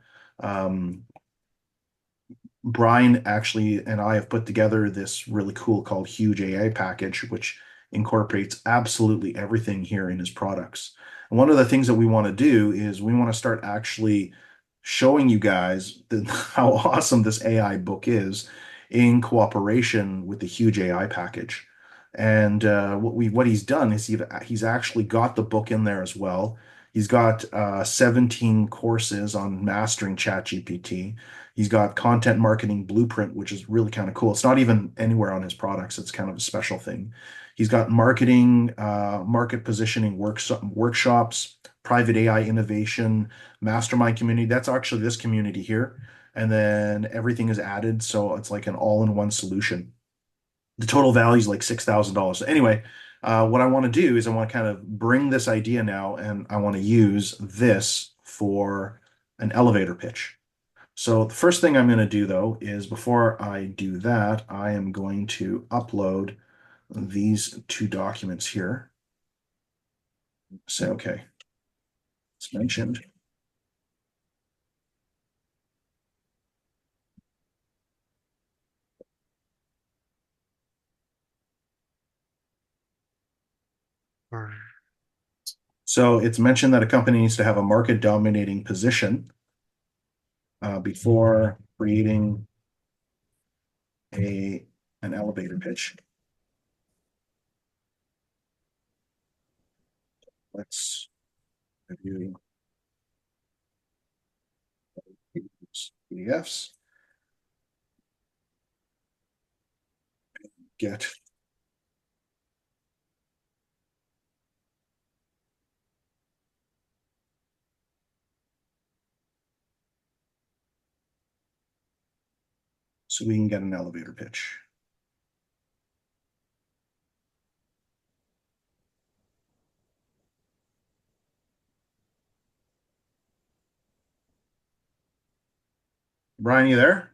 Brian actually and I have put together this really cool called Huge AI package, which incorporates absolutely everything here in his products. And one of the things that we want to do is we want to start actually showing you guys how awesome this AI book is in cooperation with the Huge AI package. And what he's done is he's actually got the book in there as well. He's got 17 courses on mastering ChatGPT. He's got content marketing blueprint, which is really kind of cool. It's not even anywhere on his products. It's kind of a special thing. He's got marketing, market positioning workshops, private AI innovation, mastermind community. That's actually this community here. And then everything is added. So it's like an all-in-one solution. The total value is like $6,000. Anyway, what I want to do is I want to kind of bring this idea now and I want to use this for an elevator pitch. So the first thing I'm going to do though is before I do that, I am going to upload these two documents here. Say, okay, it's mentioned. So it's mentioned that a company needs to have a market dominating position before creating an elevator pitch. Let's review PDFs. Get so we can get an elevator pitch. Brian, you there?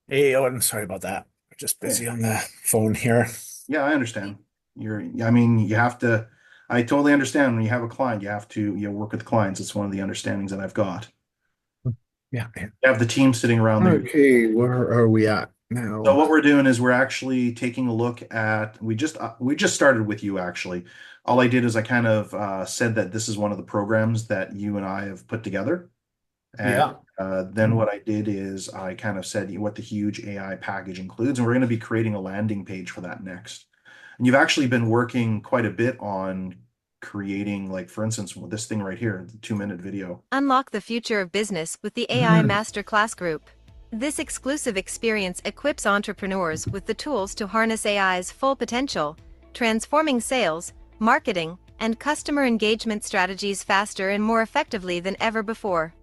Hey, Owen, sorry about that. Just busy on the phone here. Yeah, I understand. I mean, you have to, I totally understand when you have a client, you have to, work with clients. It's one of the understandings that I've got. Yeah. You have the team sitting around there. Okay, where are we at So now? what we're doing is we're actually taking a look at, we just started with you actually. All I did is I kind of said that this is one of the programs that you and I have put together. And then what I did is I kind of said what the Huge AI package includes, and we're going to be creating a landing page for that next. And you've actually been working quite a bit on creating, like, for instance, this thing right here, the 2-minute video. Unlock the future of business with the AI Masterclass Group. This exclusive experience equips entrepreneurs with the tools to harness AI's full potential, transforming sales, marketing, and customer engagement strategies faster and more effectively than ever before.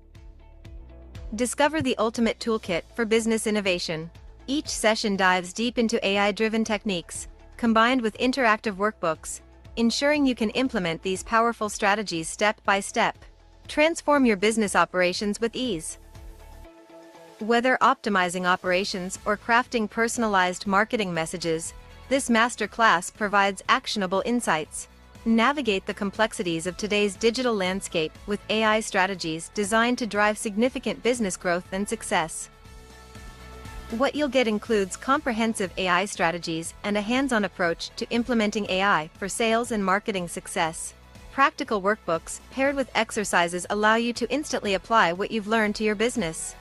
Discover the ultimate toolkit for business innovation. Each session dives deep into AI-driven techniques, combined with interactive workbooks, ensuring you can implement these powerful strategies step by step. Transform your business operations with ease. Whether optimizing operations or crafting personalized marketing messages, this masterclass provides actionable insights. Navigate the complexities of today's digital landscape with AI strategies designed to drive significant business growth and success. What you'll get includes comprehensive AI strategies and a hands-on approach to implementing AI for sales and marketing success. Practical workbooks paired with exercises allow you to instantly apply what you've learned to your business.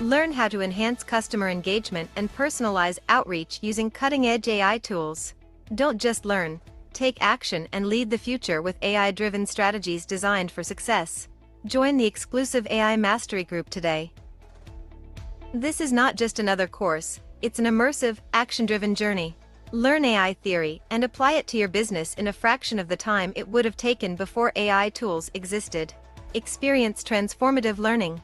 Learn how to enhance customer engagement and personalize outreach using cutting-edge AI tools. Don't just learn. Take action and lead the future with AI-driven strategies designed for success. Join the exclusive AI Mastery Group today. This is not just another course, it's an immersive, action-driven journey. Learn AI theory and apply it to your business in a fraction of the time it would have taken before AI tools existed. Experience transformative learning.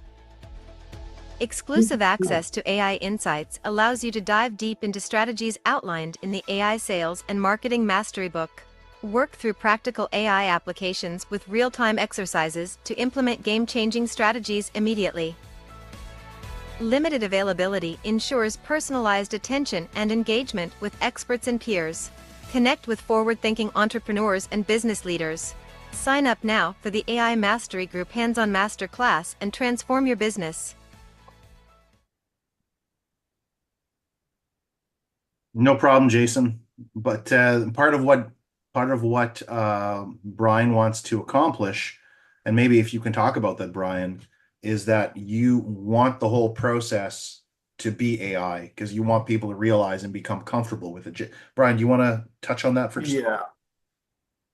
Exclusive access to AI Insights allows you to dive deep into strategies outlined in the AI Sales and Marketing Mastery Book. Work through practical AI applications with real-time exercises to implement game-changing strategies immediately. Limited availability ensures personalized attention and engagement with experts and peers. Connect with forward-thinking entrepreneurs and business leaders. Sign up now for the AI Mastery Group Hands-on Masterclass and transform your business. No problem, Jason. But part of what Brian wants to accomplish, and maybe if you can talk about that, Brian, is that you want the whole process to be AI because you want people to realize and become comfortable with it. Brian, do you want to touch on that for just a moment?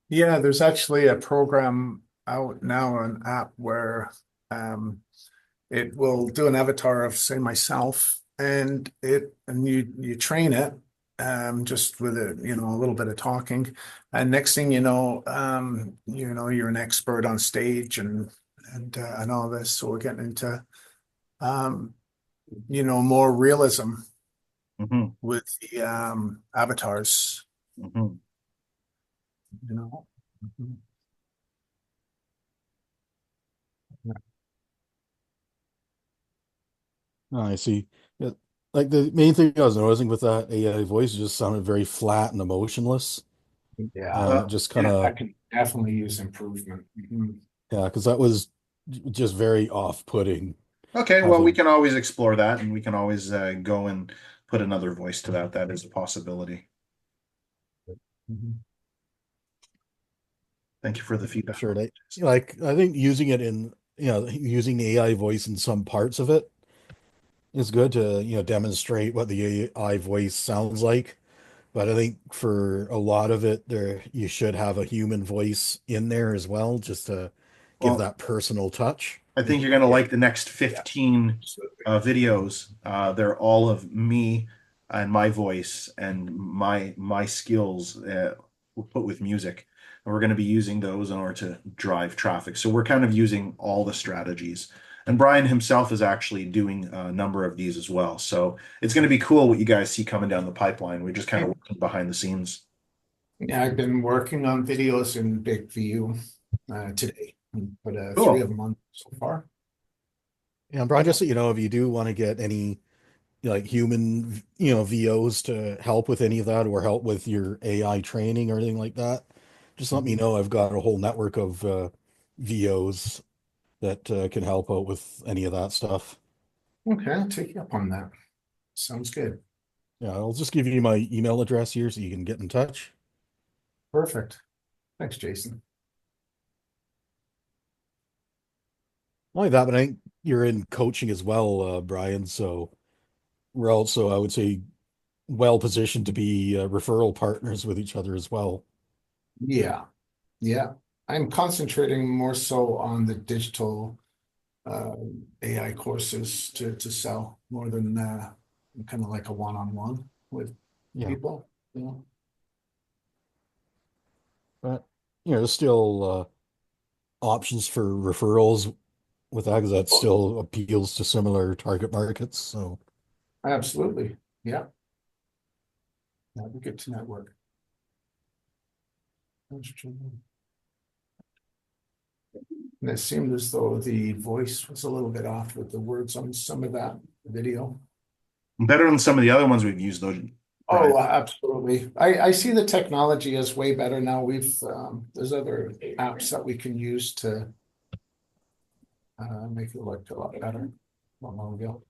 Yeah, there's actually a program out now, an app where it will do an avatar of, say, myself, and you train it just with a little bit of talking, and next thing you're an expert on stage and all this. So we're getting into more realism with the avatars. Oh, I see. Yeah, like the main thing I was noticing with that AI voice just sounded very flat and emotionless. Yeah, Just kind of, I can definitely use improvement. yeah, because that was just very off-putting. Okay, well, we can always explore that, and we can always go and put another voice to that. That is a possibility. Thank you for the feedback. Sure. I think using it in, using the AI voice in some parts of it is good to, demonstrate what the AI voice sounds like. But I think for a lot of it, you should have a human voice in there as well, just to give that personal touch. I think you're going to like the next 15 videos. They're all of me and my voice and my skills put with music. And we're going to be using those in order to drive traffic. So we're kind of using all the strategies. And Brian himself is actually doing a number of these as well. So it's going to be cool what you guys see coming down the pipeline. We're just kind of working behind the scenes. Yeah, I've been working on videos in Big View today. Put Cool. 3 of them on so far. Yeah, Brian, just so you know, if you do want to get any like human, VOs to help with any of that or help with your AI training or anything like that, just let me know. I've got a whole network of VOs that can help out with any of that stuff. Okay, I'll take you up on that. Sounds good. Yeah, I'll just give you my email address here so you can get in touch. Perfect. Thanks, Jason. Not only that, but I think you're in coaching as well, Brian. So we're also, I would say, well positioned to be referral partners with each other as well. Yeah. I'm concentrating more so on the digital AI courses to sell more than kind of like a one-on-one with people. But there's still options for referrals with that because that still appeals to similar target markets. So absolutely, yeah, that'd be good to network. And it seemed as though the voice was a little bit off with the words on some of that video. Better than some of the other ones we've used, though. Oh, absolutely. I see the technology as way better now. There's other apps that we can use to make it look a lot better. Not long ago.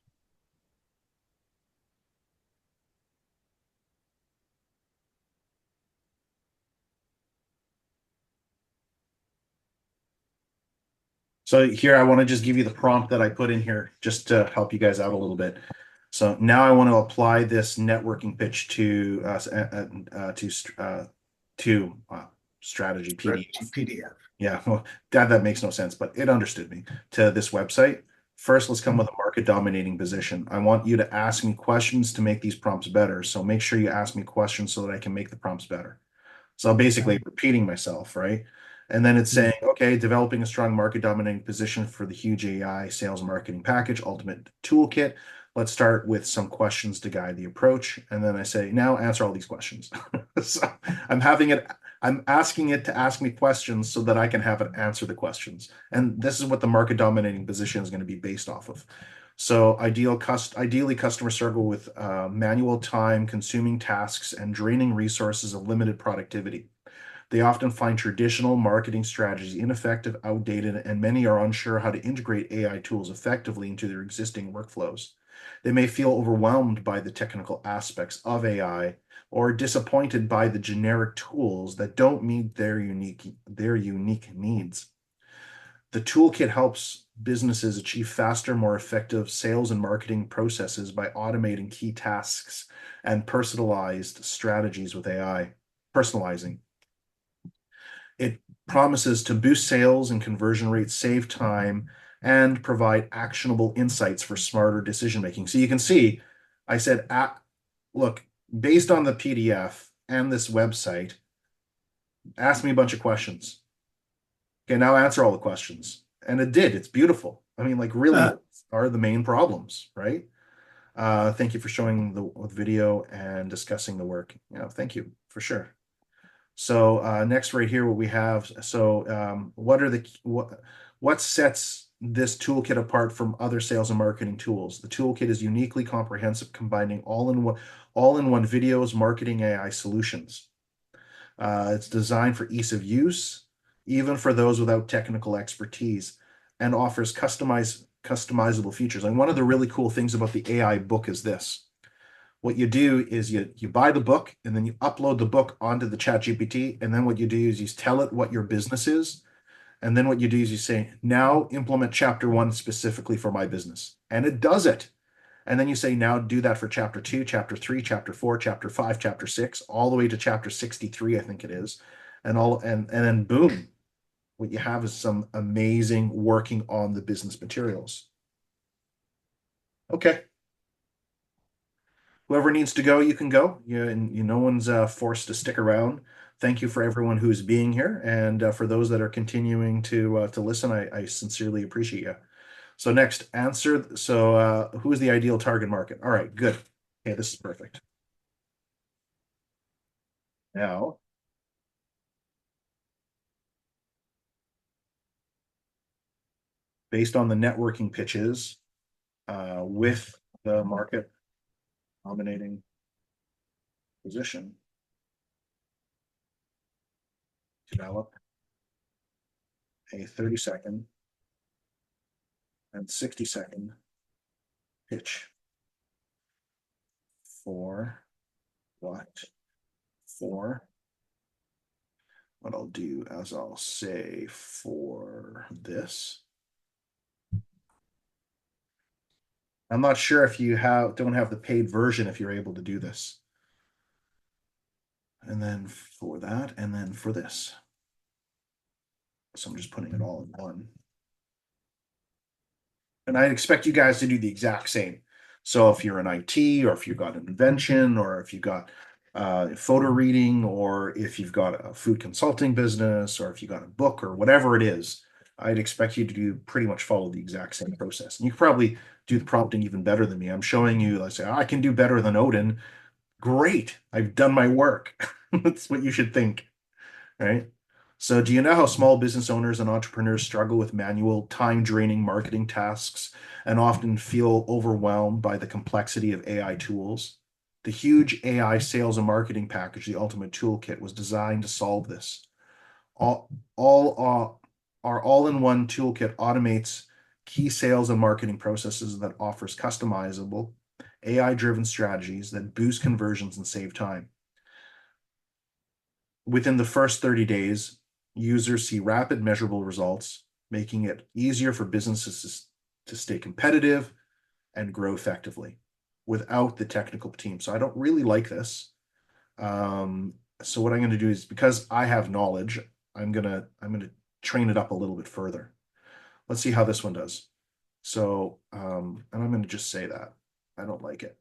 So here, I want to just give you the prompt that I put in here just to help you guys out a little bit. So now I want to apply this networking pitch to strategy PDF. Yeah, well, that makes no sense, but it understood me to this website. First, let's come with a market dominating position. I want you to ask me questions to make these prompts better. So make sure you ask me questions so that I can make the prompts better. So basically repeating myself, right? And then it's saying, okay, developing a strong market dominating position for the huge AI sales and marketing package, ultimate toolkit. Let's start with some questions to guide the approach. And then I say, now answer all these questions. So I'm asking it to ask me questions so that I can have it answer the questions. And this is what the market dominating position is going to be based off of. So ideally, customers struggle with manual time, consuming tasks, and draining resources of limited productivity. They often find traditional marketing strategies ineffective, outdated, and many are unsure how to integrate AI tools effectively into their existing workflows. They may feel overwhelmed by the technical aspects of AI or disappointed by the generic tools that don't meet their unique needs. The toolkit helps businesses achieve faster, more effective sales and marketing processes by automating key tasks and personalized strategies with AI. Personalizing. It promises to boost sales and conversion rates, save time, and provide actionable insights for smarter decision making. So you can see, I said, look, based on the PDF and this website, ask me a bunch of questions. Okay, now answer all the questions. And it did. It's beautiful. I mean, like, really, what are the main problems, right? Thank you for showing the video and discussing the work. Yeah, thank you for sure. So next right here, what we have, so what sets this toolkit apart from other sales and marketing tools? The toolkit is uniquely comprehensive, combining all-in-one videos, marketing AI solutions. It's designed for ease of use, even for those without technical expertise, and offers customizable features. And one of the really cool things about the AI book is this. What you do is you buy the book and then you upload the book onto the chat GPT. And then what you do is you tell it what your business is. And then what you do is you say, now implement chapter 1 specifically for my business. And it does it. And then you say, now do that for chapter 2, chapter 3, chapter 4, chapter 5, chapter 6, all the way to chapter 63, I think it is. And then boom, what you have is some amazing working on the business materials. Okay. Whoever needs to go, you can go. No one's forced to stick around. Thank you for everyone who's being here, and for those that are continuing to listen, I sincerely appreciate you. So next, answer. So who is the ideal target market? All right, good. Okay, this is perfect. Now, based on the networking pitches, with the market dominating position, develop a 30-second and 60-second pitch for what I'll do is I'll say for this. I'm not sure if you don't have the paid version, if you're able to do this. And then for that, and then for this. So I'm just putting it all in one. And I expect you guys to do the exact same. So if you're in IT, or if you've got an invention, or if you've got photo reading, or if you've got a food consulting business, or if you've got a book, or whatever it is, I'd expect you to do pretty much follow the exact same process. And you can probably do the prompting even better than me. I'm showing you, let's say, I can do better than Odin. Great, I've done my work. That's what you should think, right? So do you know how small business owners and entrepreneurs struggle with manual, time-draining marketing tasks and often feel overwhelmed by the complexity of AI tools? The huge AI sales and marketing package, the Ultimate Toolkit, was designed to solve this. Our all-in-one toolkit automates key sales and marketing processes that offers customizable, AI-driven strategies that boost conversions and save time. Within the first 30 days, users see rapid measurable results, making it easier for businesses to stay competitive and grow effectively without the technical team. So I don't really like this. So what I'm going to do is, because I have knowledge, I'm gonna train it up a little bit further. Let's see how this one does. So, and I'm going to just say that I don't like it.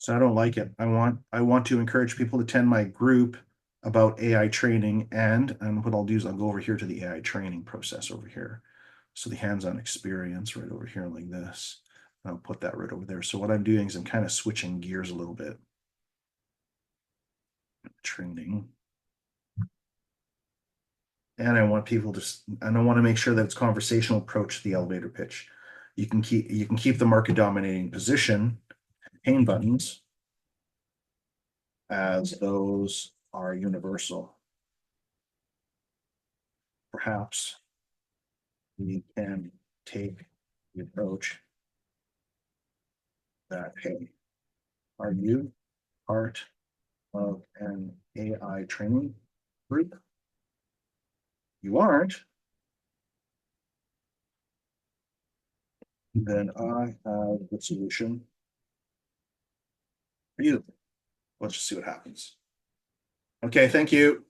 So I don't like it. I want to encourage people to attend my group about AI training, and what I'll do is I'll go over here to the AI training process over here. So the hands-on experience right over here like this. I'll put that right over there. So what I'm doing is I'm kind of switching gears a little bit. Training. And I want people to, and I want to make sure that it's conversational approach to the elevator pitch. You can keep the market dominating position, pain buttons, as those are universal. Perhaps we can take the approach that, hey, are you part of an AI training group? You aren't, then I have the solution for you. Let's just see what happens. Okay, thank you.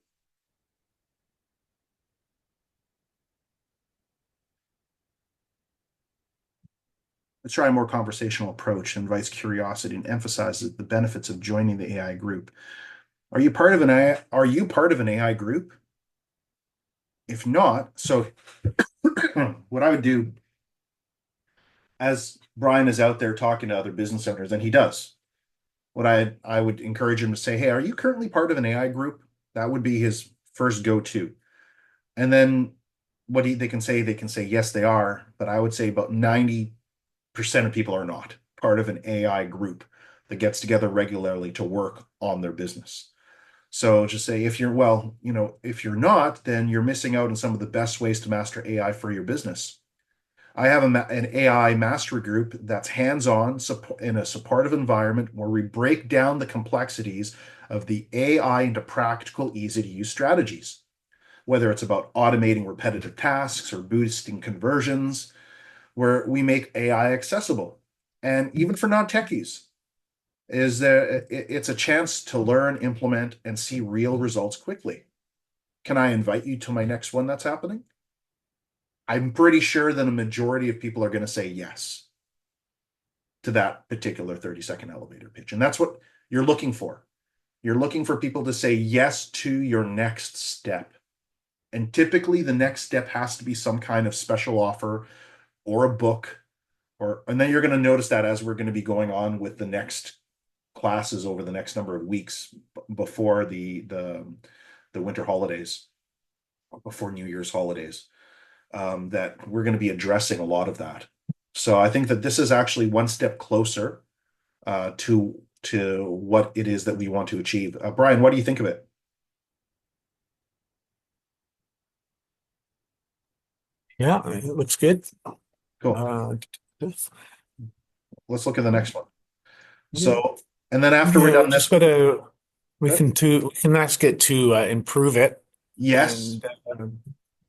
Let's try a more conversational approach, invites curiosity and emphasizes the benefits of joining the AI group. Are you part of an AI group? If not, so what I would do, as Brian is out there talking to other business owners, and he does, what I would encourage him to say, hey, are you currently part of an AI group? That would be his first go-to. And then they can say yes, they are, but I would say about 90% of people are not part of an AI group that gets together regularly to work on their business. So just say if if you're not, then you're missing out on some of the best ways to master AI for your business. I have an AI mastery group that's hands-on in a supportive environment where we break down the complexities of the AI into practical, easy-to-use strategies, whether it's about automating repetitive tasks or boosting conversions, where we make AI accessible. And even for non-techies, it's a chance to learn, implement, and see real results quickly. Can I invite you to my next one that's happening? I'm pretty sure that a majority of people are going to say yes to that particular 30-second elevator pitch. And that's what you're looking for. You're looking for people to say yes to your next step. And typically the next step has to be some kind of special offer or a book, and then you're going to notice that as we're going to be going on with the next classes over the next number of weeks before the winter holidays, before New Year's holidays, that we're going to be addressing a lot of that. So I think that this is actually one step closer to what it is that we want to achieve. Brian, what do you think of it? Yeah, it looks good. Cool. Let's look at the next one. Yeah. So, and then after we're Yeah, done we this, just gotta we can ask it to improve it. yes, And,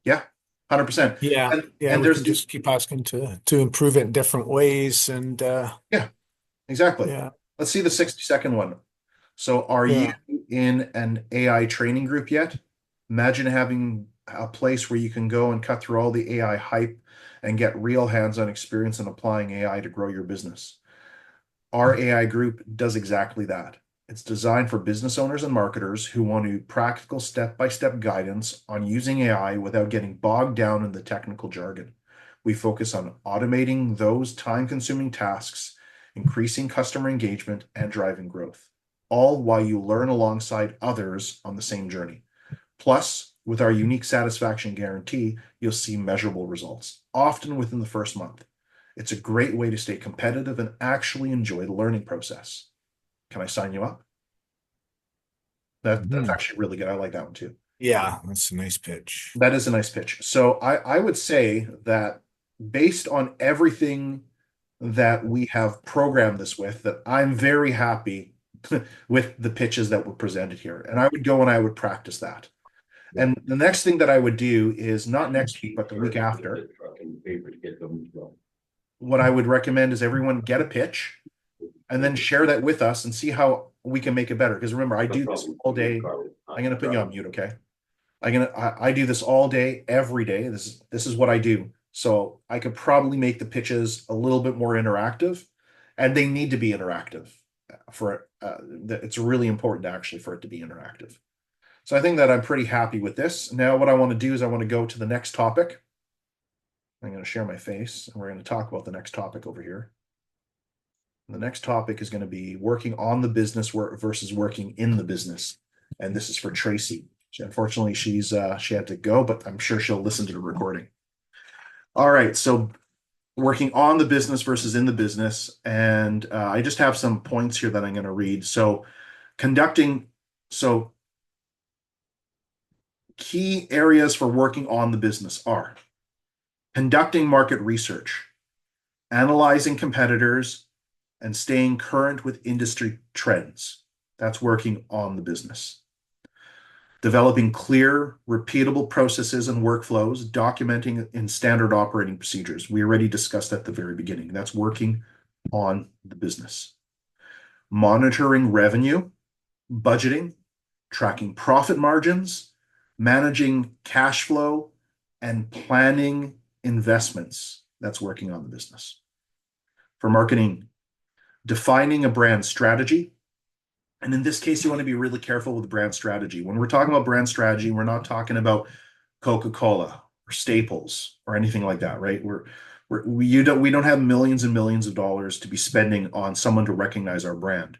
yeah, 100%. yeah, And we there's can just keep asking to improve it in different ways. And yeah, exactly. yeah, Let's see the 60-second one. So are you yeah. in an AI training group yet? Imagine having a place where you can go and cut through all the AI hype and get real hands-on experience in applying AI to grow your business. Our AI group does exactly that. It's designed for business owners and marketers who want to practical step-by-step guidance on using AI without getting bogged down in the technical jargon. We focus on automating those time-consuming tasks, increasing customer engagement, and driving growth, all while you learn alongside others on the same journey. Plus, with our unique satisfaction guarantee, you'll see measurable results, often within the first month. It's a great way to stay competitive and actually enjoy the learning process. Can I sign you up? That's actually really good. I like that one too. Yeah, that's a nice pitch. That is a nice pitch. So I would say that based on everything that we have programmed this with, that I'm very happy with the pitches that were presented here. And I would go and I would practice that. And the next thing that I would do is not next week, but the week after. What I would recommend is everyone get a pitch and then share that with us and see how we can make it better. Because remember, I do this all day. I'm going to put you on mute, okay? I do this all day, every day. This is what I do. So I could probably make the pitches a little bit more interactive, and they need to be interactive that it's really important actually for it to be interactive. So I think that I'm pretty happy with this. Now what I want to do is I want to go to the next topic. I'm going to share my face and we're going to talk about the next topic over here. The next topic is going to be working on the business versus working in the business. And this is for Tracy. Unfortunately, she had to go, but I'm sure she'll listen to the recording. All right, so working on the business versus in the business. And I just have some points here that I'm going to read. So key areas for working on the business are conducting market research, analyzing competitors, and staying current with industry trends. That's working on the business. Developing clear, repeatable processes and workflows, documenting in standard operating procedures. We already discussed at the very beginning. That's working on the business. Monitoring revenue, budgeting, tracking profit margins, managing cash flow, and planning investments. That's working on the business. For marketing, defining a brand strategy. And in this case, you want to be really careful with brand strategy. When we're talking about brand strategy, we're not talking about Coca-Cola or Staples or anything like that, right? We don't have millions and millions of dollars to be spending on someone to recognize our brand.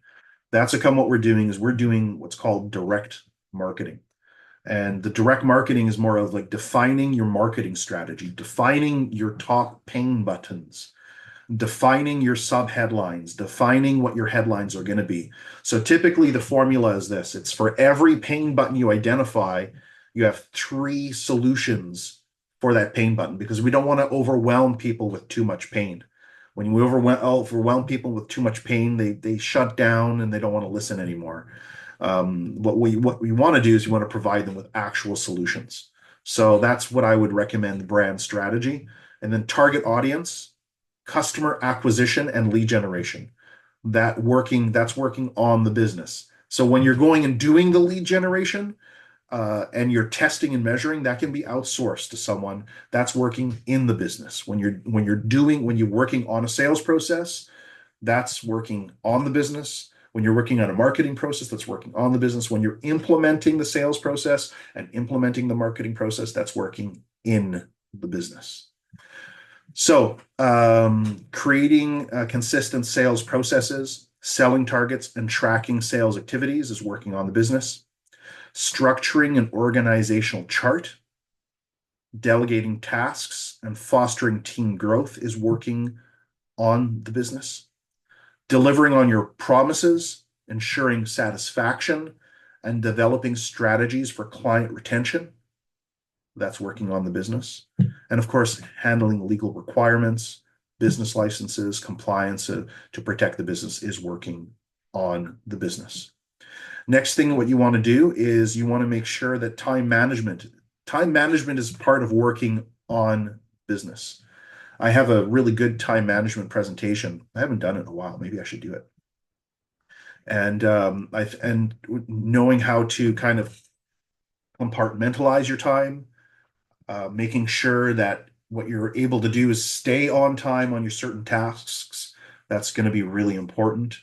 That's what we're doing is we're doing what's called direct marketing. And the direct marketing is more of like defining your marketing strategy, defining your top pain buttons, defining your sub headlines, defining what your headlines are going to be. So typically the formula is this. It's for every pain button you identify, you have 3 solutions for that pain button because we don't want to overwhelm people with too much pain. When we overwhelm people with too much pain, they shut down and they don't want to listen anymore. What we want to do is we want to provide them with actual solutions. So that's what I would recommend brand strategy. And then target audience, customer acquisition, and lead generation. That's working on the business. So when you're going and doing the lead generation, and you're testing and measuring, that can be outsourced to someone. That's working in the business. When you're working on a sales process, that's working on the business. When you're working on a marketing process, that's working on the business. When you're implementing the sales process and implementing the marketing process, that's working in the business. So, creating consistent sales processes, selling targets, and tracking sales activities is working on the business. Structuring an organizational chart, delegating tasks, and fostering team growth is working on the business. Delivering on your promises, ensuring satisfaction, and developing strategies for client retention, that's working on the business. And of course, handling legal requirements, business licenses, compliance to protect the business is working on the business. Next thing, what you want to do is you want to make sure that time management is part of working on business. I have a really good time management presentation. I haven't done it in a while. Maybe I should do it. And knowing how to kind of compartmentalize your time, making sure that what you're able to do is stay on time on your certain tasks. That's going to be really important.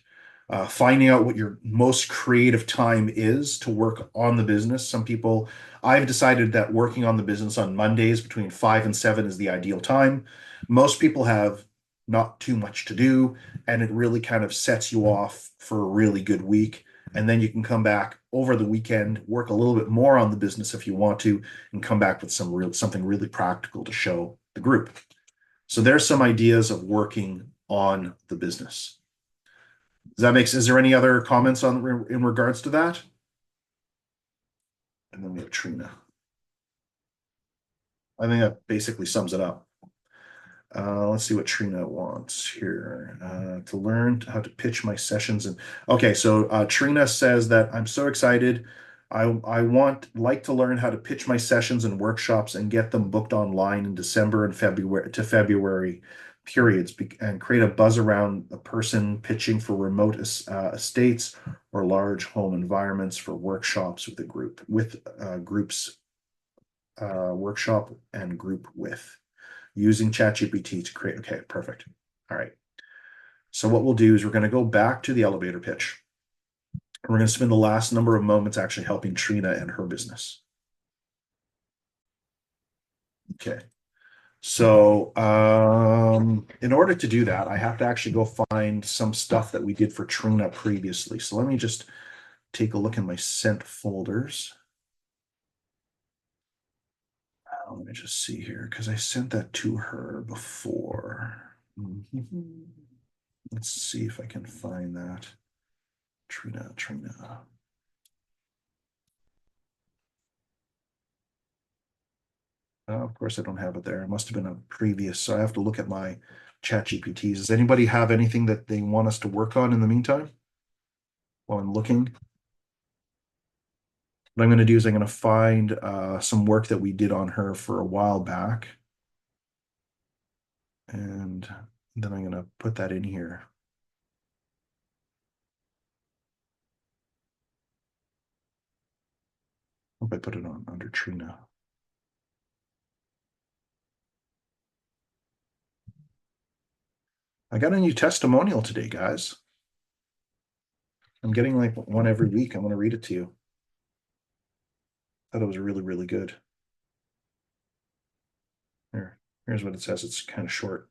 Finding out what your most creative time is to work on the business. I've decided that working on the business on Mondays between 5 and 7 is the ideal time. Most people have not too much to do, and it really kind of sets you off for a really good week. And then you can come back over the weekend, work a little bit more on the business if you want to, and come back with something really practical to show the group. So there's some ideas of working on the business. Is there any other comments in regards to that? And then we have Trina. I think that basically sums it up. Let's see what Trina wants here. To learn how to pitch my sessions. Okay, so Trina says that I'm so excited. I like to learn how to pitch my sessions and workshops and get them booked online in December and February periods and create a buzz around a person pitching for remote estates or large home environments for workshops with groups, workshop and group with using ChatGPT to create. Okay, perfect. All right. So what we'll do is we're going to go back to the elevator pitch. We're going to spend the last number of moments actually helping Trina and her business. Okay. So in order to do that, I have to actually go find some stuff that we did for Trina previously. So let me just take a look in my sent folders. Let me just see here, because I sent that to her before. Let's see if I can find that. Trina. Of course, I don't have it there. It must have been a previous, so I have to look at my chat GPTs. Does anybody have anything that they want us to work on in the meantime while I'm looking? What I'm going to do is I'm going to find some work that we did on her for a while back. And then I'm going to put that in here. Hope I put it on under Trina. I got a new testimonial today, guys. I'm getting like one every week. I'm going to read it to you. Thought it was really, really good. Here's what it says. It's kind of short.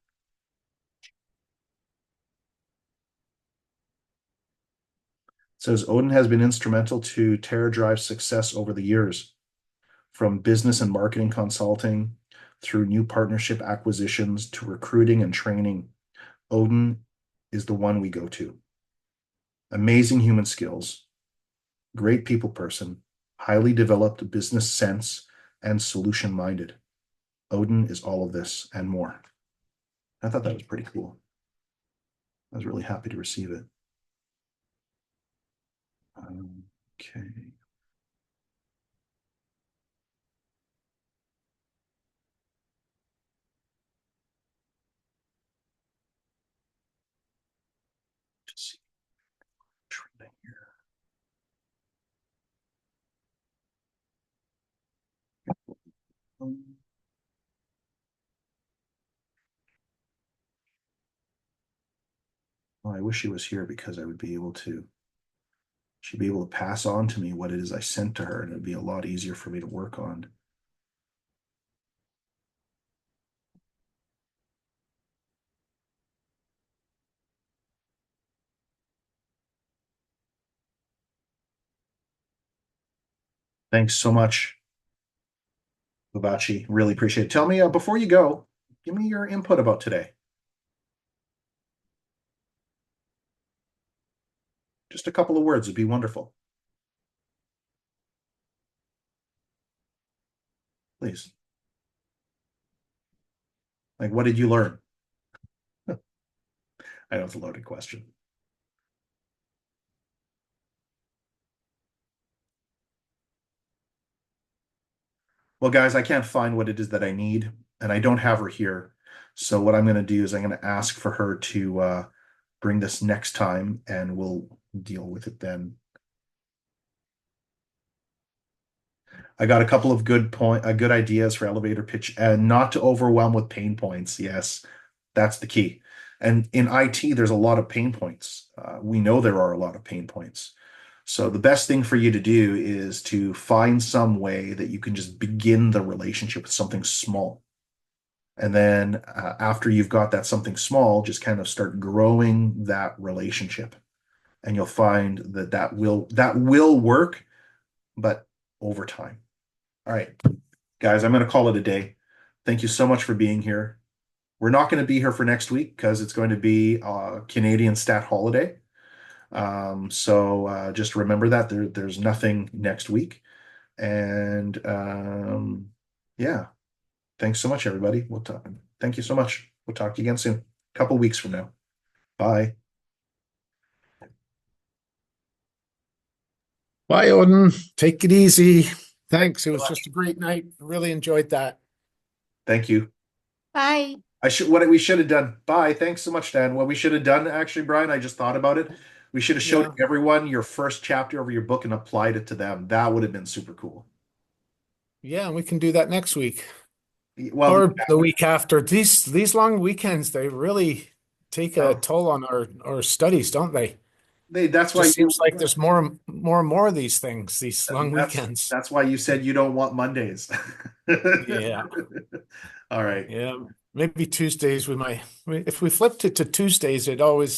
It says Odin has been instrumental to TerraDrive's success over the years, from business and marketing consulting through new partnership acquisitions to recruiting and training. Odin is the one we go to. Amazing human skills, great people person, highly developed business sense, and solution minded. Odin is all of this and more. I thought that was pretty cool. I was really happy to receive it. Okay. Just see. Trending here. Well, I wish she was here because I would be able to, she'd be able to pass on to me what it is I sent to her, and it'd be a lot easier for me to work on. Thanks so much, Babachi. Really appreciate it. Tell me, before you go, give me your input about today. Just a couple of words would be wonderful. Please. Like, what did you learn? I know it's a loaded question. Well, guys, I can't find what it is that I need, and I don't have her here. So what I'm going to do is I'm going to ask for her to bring this next time, and we'll deal with it then. I got a couple of good ideas for elevator pitch, and not to overwhelm with pain points. Yes, that's the key. And in IT, there's a lot of pain points. We know there are a lot of pain points. So the best thing for you to do is to find some way that you can just begin the relationship with something small. And then after you've got that something small, just kind of start growing that relationship. And you'll find that that will work, but over time. All right, guys, I'm going to call it a day. Thank you so much for being here. We're not going to be here for next week because it's going to be a Canadian stat holiday. So just remember that there's nothing next week. And yeah, thanks so much, everybody. We'll talk. Thank you so much. We'll talk to you again soon. A couple weeks from now. Bye. Bye, Odin. Take it easy. Thanks. It was just a great night. Really enjoyed that. Thank you. Bye. What we should have done. Bye. Thanks so much, Dan. What we should have done, actually, Brian, I just thought about it. We should have showed everyone your first chapter of your book and applied it to them. That would have been super cool. Yeah, we can do that next week. Well, or the week after. These long weekends, they really take a toll on our studies, don't they? That's why Just seems like there's more and more of these things, these long that's, weekends. that's why you said you don't want Mondays. Yeah. All right. Yeah. Maybe Tuesdays if we flipped it to Tuesdays, it always